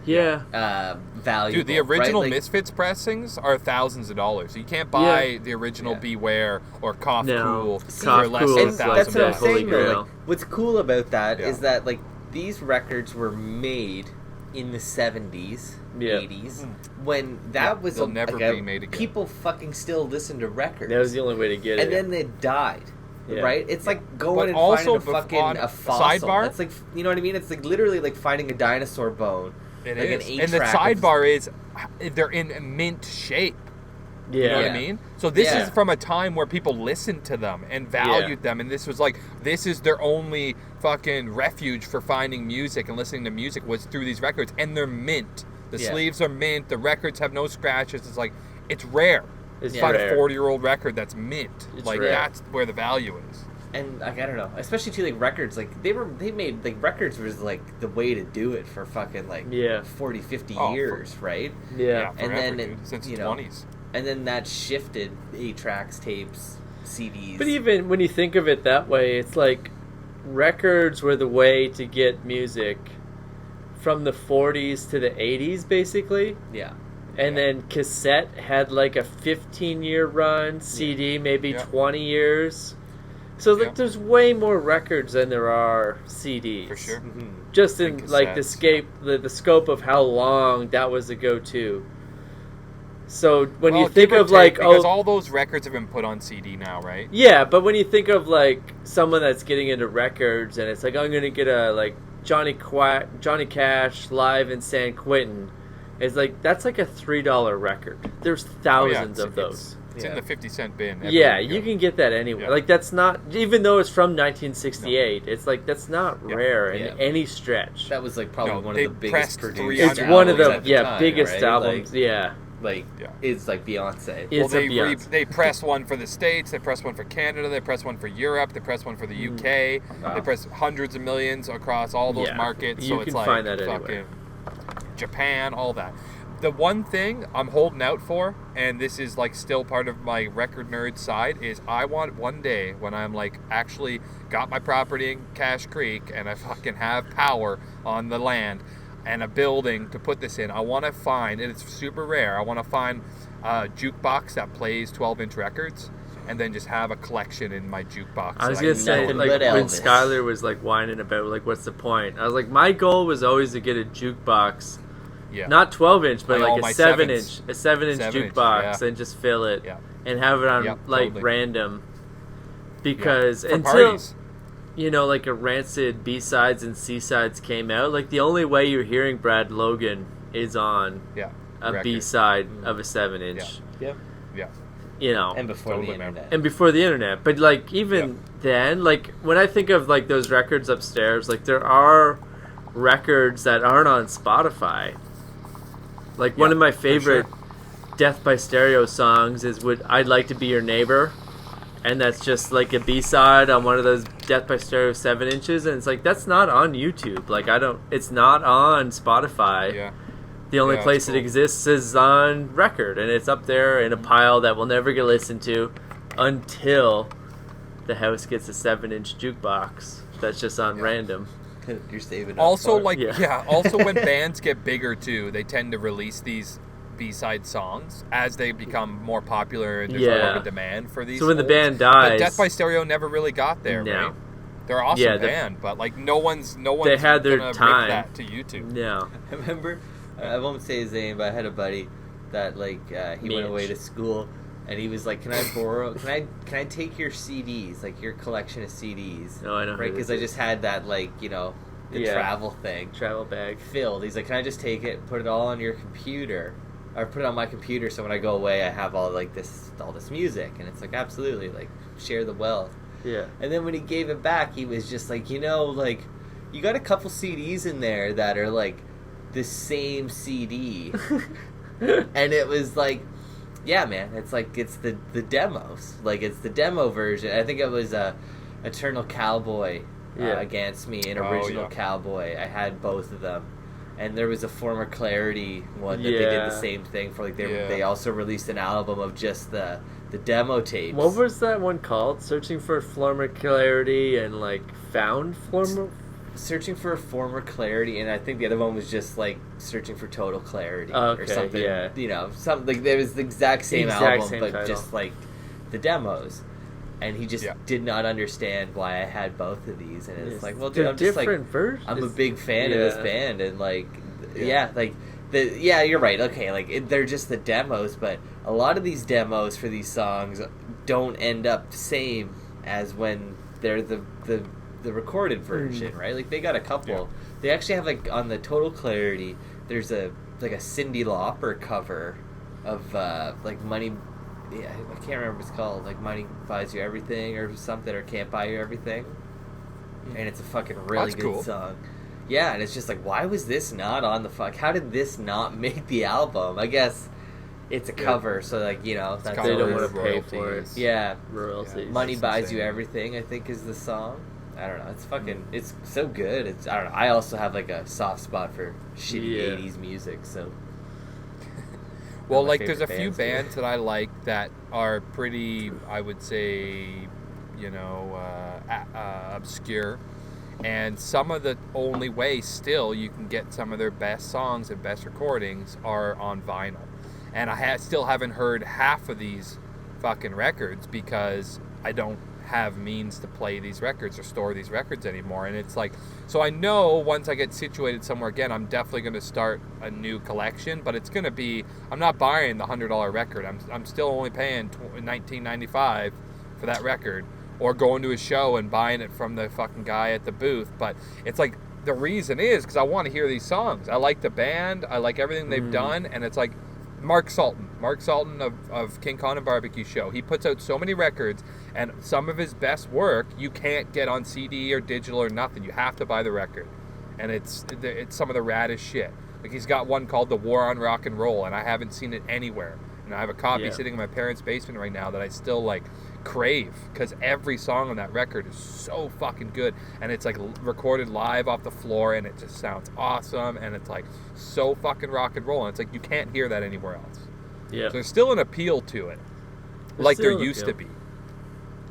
Speaker 2: valuable.
Speaker 4: Dude, the original
Speaker 2: right? Like,
Speaker 4: Misfits pressings are thousands of dollars. You can't buy the original Beware or Cough Cool for less
Speaker 3: Cool
Speaker 4: than
Speaker 3: is
Speaker 2: that's what I'm
Speaker 4: $1,000.
Speaker 2: saying.
Speaker 3: Holy
Speaker 2: Though,
Speaker 3: grail.
Speaker 2: like, what's cool about that is that like these records were made in the 70s, 80s, when that was
Speaker 4: they'll never be made again.
Speaker 2: People fucking still listen to records.
Speaker 3: That was the only way to get it.
Speaker 2: And then they died.
Speaker 3: Yeah.
Speaker 2: Right? It's like going
Speaker 4: But
Speaker 2: and
Speaker 4: also
Speaker 2: finding a fossil.
Speaker 4: sidebar?
Speaker 2: It's like, you know what I mean? It's like literally like finding a dinosaur bone.
Speaker 4: It
Speaker 2: like
Speaker 4: is.
Speaker 2: an
Speaker 4: And the
Speaker 2: 8-track
Speaker 4: sidebar is they're in mint shape.
Speaker 3: Yeah.
Speaker 4: You know what I mean? So this is from a time where people listened to them and valued them, and this was like, this is their only fucking refuge for finding music and listening to music was through these records, and they're mint. The sleeves are mint. The records have no scratches. It's like, it's rare.
Speaker 3: It's
Speaker 4: Find
Speaker 3: rare.
Speaker 4: a 40-year-old record that's mint.
Speaker 3: It's
Speaker 4: like
Speaker 3: rare.
Speaker 4: that's where the value is.
Speaker 2: And like I don't know, especially to like records, like they made like records was like the way to do it for fucking like 40, 50 years, right?
Speaker 3: Yeah.
Speaker 4: Forever,
Speaker 2: and then
Speaker 4: dude, since the 20s.
Speaker 2: And then that shifted 8-tracks, tapes, CDs.
Speaker 3: But even when you think of it that way, it's like records were the way to get music from the 40s to the 80s, basically.
Speaker 2: Yeah.
Speaker 3: And then cassette had like a 15-year run, CD maybe 20 years. So like, there's way more records than there are CDs.
Speaker 4: For sure.
Speaker 3: Just in like the scope of how long that was the go-to. So when you think of like
Speaker 4: because all those records have been put on CD now, right?
Speaker 3: Yeah, but when you think of like someone that's getting into records and it's like I'm gonna get a like Johnny Cash live in San Quentin, it's like that's like a $3 record. There's thousands of those.
Speaker 4: It's in the 50-cent bin.
Speaker 3: Yeah, you can get that anywhere.
Speaker 4: Yeah.
Speaker 3: Like, that's not, even though it's from 1968, it's like, that's not rare in any stretch.
Speaker 2: That was like probably one of
Speaker 4: they
Speaker 2: the biggest
Speaker 4: pressed
Speaker 2: produced
Speaker 4: 300
Speaker 3: It's one of the,
Speaker 2: albums at time,
Speaker 3: biggest
Speaker 2: right?
Speaker 3: albums.
Speaker 2: Like, it's like Beyonce.
Speaker 3: It's
Speaker 4: Well,
Speaker 3: a Beyonce.
Speaker 4: they pressed one for the States, they pressed one for Canada, they pressed one for Europe, they pressed one for the UK, they pressed hundreds of millions across all those markets.
Speaker 3: You
Speaker 4: So it's
Speaker 3: can
Speaker 4: like
Speaker 3: find that
Speaker 4: fucking
Speaker 3: anywhere.
Speaker 4: Japan, all that. The one thing I'm holding out for, and this is like still part of my record nerd side, is I want one day when I'm like actually got my property in Cache Creek and I fucking have power on the land and a building to put this in. I want to find, and it's super rare, I want to find a jukebox that plays 12-inch records and then just have a collection in my jukebox.
Speaker 3: I was
Speaker 4: that
Speaker 3: gonna
Speaker 4: can
Speaker 3: say,
Speaker 2: nothing
Speaker 3: like,
Speaker 2: but
Speaker 3: when
Speaker 2: Elvis.
Speaker 3: Skyler was like whining about like what's the point, I was like, my goal was always to get a jukebox, not 12-inch, but
Speaker 4: Like all
Speaker 3: like
Speaker 4: my
Speaker 3: a 7-inch,
Speaker 4: sevens.
Speaker 3: a 7-inch
Speaker 4: 7-inch,
Speaker 3: jukebox, and just fill it and have it on like
Speaker 4: totally.
Speaker 3: random, because
Speaker 4: For
Speaker 3: until
Speaker 4: parties.
Speaker 3: you know, like a Rancid B-sides and C-sides came out, like the only way you're hearing Brad Logan is on a
Speaker 4: record.
Speaker 3: B-side of a 7-inch.
Speaker 2: Yep.
Speaker 4: Yeah.
Speaker 3: You know,
Speaker 2: And before
Speaker 4: Totally,
Speaker 2: the
Speaker 4: man.
Speaker 2: internet.
Speaker 3: and before the internet. But like even then, like when I think of like those records upstairs, like there are records that aren't on Spotify. Like one of my favorite Death by Stereo songs is I'd Like to Be Your Neighbor. And that's just like a B-side on one of those Death by Stereo 7-inches, and it's like that's not on YouTube. Like it's not on Spotify.
Speaker 4: Yeah.
Speaker 3: The only
Speaker 4: Yeah,
Speaker 3: place
Speaker 4: that's
Speaker 3: it exists is on record, and it's up there in a pile that will never get listened to until the house gets a 7-inch jukebox that's just on random.
Speaker 2: You're saving up
Speaker 4: Also,
Speaker 2: for it.
Speaker 4: like, also when bands get bigger too, they tend to release these B-side songs as they become more popular and there's more of a demand for these.
Speaker 3: So when the
Speaker 4: holds.
Speaker 3: band dies,
Speaker 4: but Death by Stereo never really got there,
Speaker 3: No.
Speaker 4: right? They're an awesome band, but like no one's
Speaker 3: they had their
Speaker 4: gonna
Speaker 3: time.
Speaker 4: rip that to YouTube.
Speaker 3: Yeah.
Speaker 2: I remember, I won't say his name, but I had a buddy that like he went away to school, and he was like, "Can I borrow? Can I take your CDs, like your collection of CDs?"
Speaker 3: No, I know.
Speaker 2: Right, because I just had that like the travel thing
Speaker 3: travel bag
Speaker 2: filled. He's like, "Can I just take it, put it all on your computer, or put it on my computer, so when I go away, I have all this music?" And it's like, absolutely, like share the wealth.
Speaker 3: Yeah.
Speaker 2: And then when he gave it back, he was just like, like you got a couple CDs in there that are like the same CD. And it was like, yeah, man, it's like it's the demos, like it's the demo version. I think it was Eternal Cowboy Against Me and Original Cowboy. I had both of them. And there was a Former Clarity one that they did the same thing for. Like they also released an album of just the demo tapes.
Speaker 3: What was that one called? Searching for Former Clarity and like Found Former.
Speaker 2: Searching for Former Clarity, and I think the other one was just like Searching for Total Clarity or something.
Speaker 3: Yeah.
Speaker 2: Something like there was the exact same album,
Speaker 3: same
Speaker 2: but
Speaker 3: title.
Speaker 2: just like the demos. And he just did not understand why I had both of these, and it's like, well, dude,
Speaker 3: They're
Speaker 2: I'm just like,
Speaker 3: different versions.
Speaker 2: I'm a big fan of this band, and like, you're right. Okay, like they're just the demos, but a lot of these demos for these songs don't end up the same as when they're the recorded version, right? Like they got a couple. Yeah. They actually have like on the Total Clarity, there's a Cyndi Lauper cover of like Money. Yeah, I can't remember what it's called. Like Money Buys You Everything or something, or Can't Buy You Everything. And it's a fucking really good song. Yeah, and it's just like, why was this not on the fuck? How did this not make the album? I guess it's a cover, so like that's
Speaker 3: they don't want to pay for it.
Speaker 2: Yeah,
Speaker 3: royalties.
Speaker 2: Money Buys You Everything, I think, is the song. I don't know. It's fucking. It's so good. It's I don't know. I also have like a soft spot for shitty '80s music, so.
Speaker 4: Well, like there's a few bands that I like that are pretty, I would say, obscure. And some of the only way still you can get some of their best songs and best recordings are on vinyl. And I still haven't heard half of these fucking records because I don't have means to play these records or store these records anymore. And it's like, so I know once I get situated somewhere again, I'm definitely going to start a new collection, but it's going to be, I'm not buying the $100 record. I'm still only paying $19.95 for that record, or going to a show and buying it from the fucking guy at the booth. But it's like, the reason is because I want to hear these songs. I like the band. I like everything they've done. And it's like Mark Sultan. Mark Salton of King Kong and Barbecue Show. He puts out so many records, and some of his best work you can't get on CD or digital or nothing. You have to buy the record, and it's some of the raddest shit. Like he's got one called The War on Rock and Roll, and I haven't seen it anywhere. And I have a copy sitting in my parents' basement right now that I still like crave, because every song on that record is so fucking good, and it's like recorded live off the floor, and it just sounds awesome, and it's like so fucking rock and roll, and it's like you can't hear that anywhere else.
Speaker 3: Yeah.
Speaker 4: So there's still an appeal to it, like there used to be.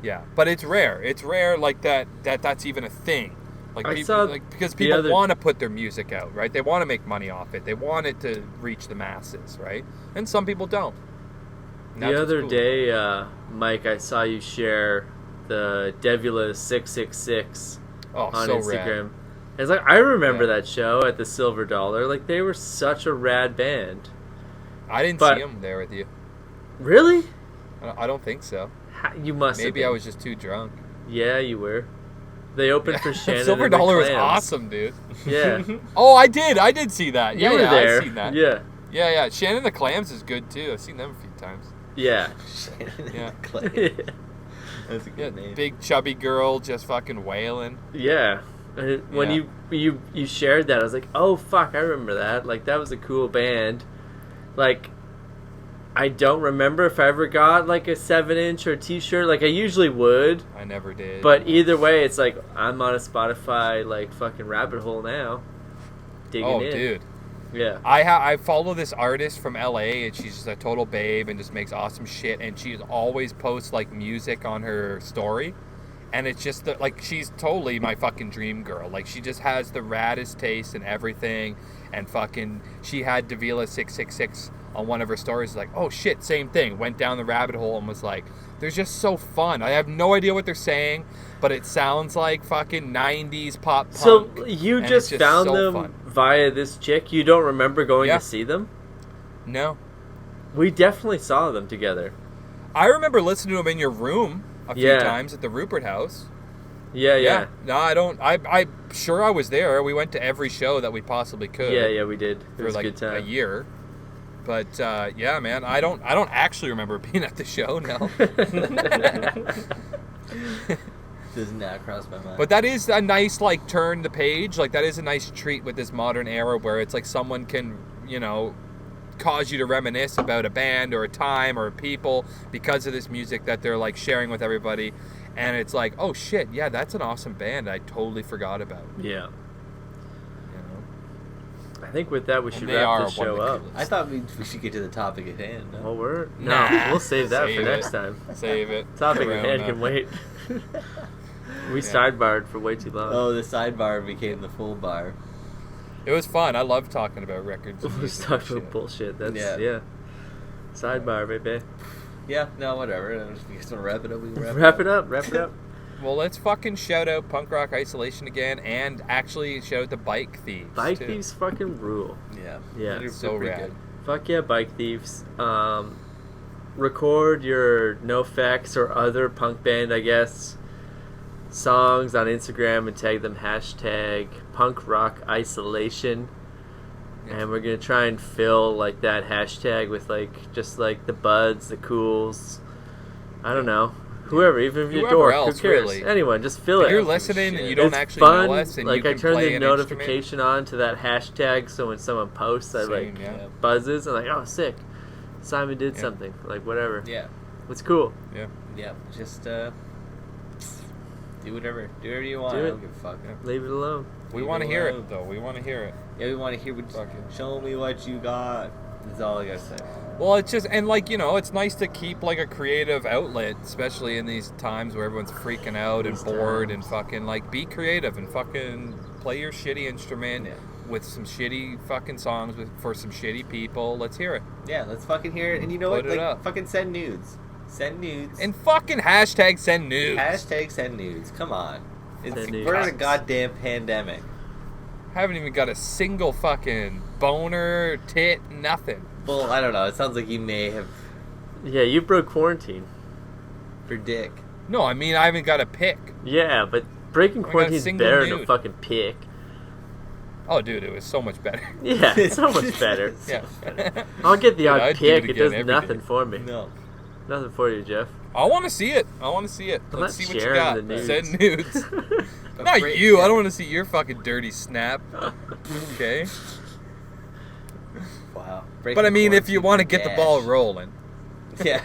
Speaker 4: Yeah, but it's rare. It's rare like that's even a thing. Like people, because people want to put their music out, right? They want to make money off it. They want it to reach the masses, right? And some people don't.
Speaker 3: The other day, Mike, I saw you share the Devula 666 on Instagram.
Speaker 4: Rad.
Speaker 3: It's like I remember that show at the Silver Dollar. Like they were such a rad band.
Speaker 4: I didn't see them there with you.
Speaker 3: Really?
Speaker 4: I don't think so.
Speaker 3: You must.
Speaker 4: Maybe I was just too drunk.
Speaker 3: Yeah, you were. They opened for Shannon.
Speaker 4: Silver
Speaker 3: and the
Speaker 4: Dollar was
Speaker 3: Clams.
Speaker 4: awesome, dude.
Speaker 3: Yeah.
Speaker 4: Oh, I did see that.
Speaker 3: You were there.
Speaker 4: I've seen that.
Speaker 3: Yeah.
Speaker 4: Yeah. Shannon and the Clams is good too. I've seen them a few times.
Speaker 3: Yeah.
Speaker 2: Shannon
Speaker 4: Yeah.
Speaker 2: Clay. That's a good name.
Speaker 4: Big chubby girl just fucking wailing.
Speaker 3: Yeah. When you shared that, I was like, oh fuck, I remember that. Like that was a cool band. Like, I don't remember if I ever got like a 7-inch or t-shirt. Like I usually would.
Speaker 4: I never did.
Speaker 3: But either way, it's like I'm on a Spotify like fucking rabbit hole now. Digging in.
Speaker 4: Oh, dude.
Speaker 3: Yeah.
Speaker 4: I follow this artist from LA, and she's just a total babe and just makes awesome shit, and she always posts like music on her story, and it's just like she's totally my fucking dream girl. Like she just has the raddest taste and everything, and fucking she had Devila 666 on one of her stories. Like, oh shit, same thing. Went down the rabbit hole and was like, they're just so fun. I have no idea what they're saying, but it sounds like fucking 90s pop punk.
Speaker 3: So you just found
Speaker 4: so
Speaker 3: them
Speaker 4: fun.
Speaker 3: Via this chick? You don't remember going to see them?
Speaker 4: No.
Speaker 3: We definitely saw them together.
Speaker 4: I remember listening to them in your room a few times at the Rupert House.
Speaker 3: Yeah.
Speaker 4: No, I don't. I'm sure I was there. We went to every show that we possibly could.
Speaker 3: Yeah, we did. It
Speaker 4: for
Speaker 3: was
Speaker 4: like
Speaker 3: a good time.
Speaker 4: a year. But yeah, man, I don't actually remember being at the show. No.
Speaker 2: Does not cross my mind.
Speaker 4: But that is a nice like turn the page. Like that is a nice treat with this modern era where it's like someone can, cause you to reminisce about a band or a time or people because of this music that they're like sharing with everybody. And it's like, oh shit, yeah, that's an awesome band I totally forgot about.
Speaker 3: Yeah. I think with that we should wrap this show up.
Speaker 2: I thought we should get to the topic at hand. No?
Speaker 3: Oh, no, we'll save that for next time.
Speaker 4: Save it.
Speaker 3: Topic at hand can wait. We sidebarred for way too long.
Speaker 2: Oh, the sidebar became the full bar.
Speaker 4: It was fun. I love talking about records.
Speaker 3: We talked about bullshit. That's sidebar, baby.
Speaker 2: Yeah, no, whatever. I just want to wrap it up. We can
Speaker 3: wrap it up.
Speaker 4: Well, let's fucking shout out Punk Rock Isolation again, and actually shout out the Bike Theifs.
Speaker 3: Bike Theifs fucking rule.
Speaker 2: Yeah.
Speaker 4: They're so rad. Good.
Speaker 3: Fuck yeah, Bike Theifs. Record your NoFX or other punk band, I guess, songs on Instagram and tag them hashtag Punk Rock Isolation. And we're gonna try and fill like that hashtag with like just like the buds, the cools. I don't know. Whoever, even if you're dork, who cares? Really. Anyone, just fill it.
Speaker 4: If you're listening and you don't actually know us, and
Speaker 3: like
Speaker 4: you can
Speaker 3: I turn
Speaker 4: play
Speaker 3: the notification on to that hashtag, so when someone posts, I buzzes. I'm like, oh, sick! Simon did something. Like whatever.
Speaker 2: Yeah,
Speaker 3: it's cool.
Speaker 2: Yeah. Just do whatever you want. I don't give a fuck.
Speaker 3: Leave it alone.
Speaker 4: We want to hear it though. We want to hear it.
Speaker 2: Yeah, we want to hear show me what you got. That's all I gotta say.
Speaker 4: Well, it's just, and like, it's nice to keep like a creative outlet, especially in these times where everyone's freaking out and bored and fucking like be creative and fucking play your shitty instrument with some shitty fucking songs for some shitty people. Let's hear it.
Speaker 2: Yeah, let's fucking hear it. And you know what? Like, fucking send nudes. Send nudes.
Speaker 4: And fucking hashtag send nudes.
Speaker 2: Hashtag send nudes. Come on. We're in a goddamn pandemic.
Speaker 4: Haven't even got a single fucking boner, tit, nothing.
Speaker 2: Well, I don't know. It sounds like you may have.
Speaker 3: Yeah, you broke quarantine.
Speaker 2: For dick.
Speaker 4: No, I mean, I haven't got a pic.
Speaker 3: Yeah, but breaking quarantine is better than a fucking pic.
Speaker 4: Oh, dude, it was so much better.
Speaker 3: Yeah, it's so much better.
Speaker 4: Yeah.
Speaker 3: I'll get the odd
Speaker 4: I'd do
Speaker 3: pick.
Speaker 4: it
Speaker 3: It does
Speaker 4: again every
Speaker 3: nothing
Speaker 4: day.
Speaker 3: for me.
Speaker 2: No.
Speaker 3: Nothing for you, Jeff.
Speaker 4: I want to see it. Let's
Speaker 3: not
Speaker 4: see what you
Speaker 3: sharing
Speaker 4: got.
Speaker 3: the nudes.
Speaker 4: Send nudes. Not you. I don't want to see your fucking dirty snap. Okay.
Speaker 2: Wow.
Speaker 4: But I mean, if you want to get the ball rolling.
Speaker 2: Yeah.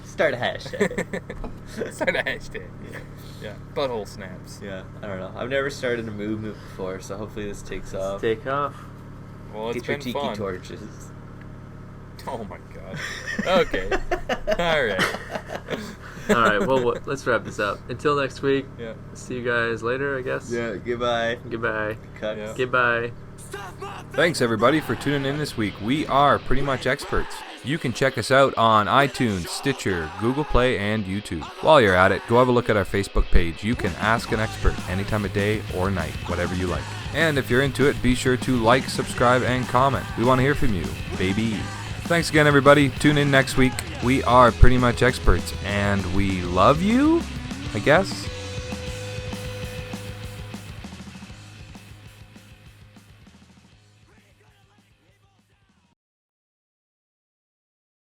Speaker 2: Start a hashtag.
Speaker 4: Start a hashtag. Yeah. Butthole snaps.
Speaker 2: Yeah. I don't know. I've never started a movement before, so hopefully this takes off.
Speaker 3: Take off.
Speaker 4: Well, it's
Speaker 2: Get your
Speaker 4: been
Speaker 2: tiki
Speaker 4: fun.
Speaker 2: torches.
Speaker 4: Oh my god. Okay. All right.
Speaker 3: All right. Well, let's wrap this up. Until next week.
Speaker 4: Yeah.
Speaker 3: See you guys later, I guess.
Speaker 2: Yeah. Goodbye.
Speaker 3: Goodbye.
Speaker 2: Cut.
Speaker 4: Yeah.
Speaker 3: Goodbye.
Speaker 4: Thanks everybody for tuning in this week. We are Pretty Much Experts. You can check us out on iTunes, Stitcher, Google Play, and YouTube. While you're at it, go have a look at our Facebook page. You can ask an expert any time of day or night, whatever you like. And if you're into it, be sure to like, subscribe, and comment. We want to hear from you, baby. Thanks again, everybody. Tune in next week. We are Pretty Much Experts, and we love you, I guess.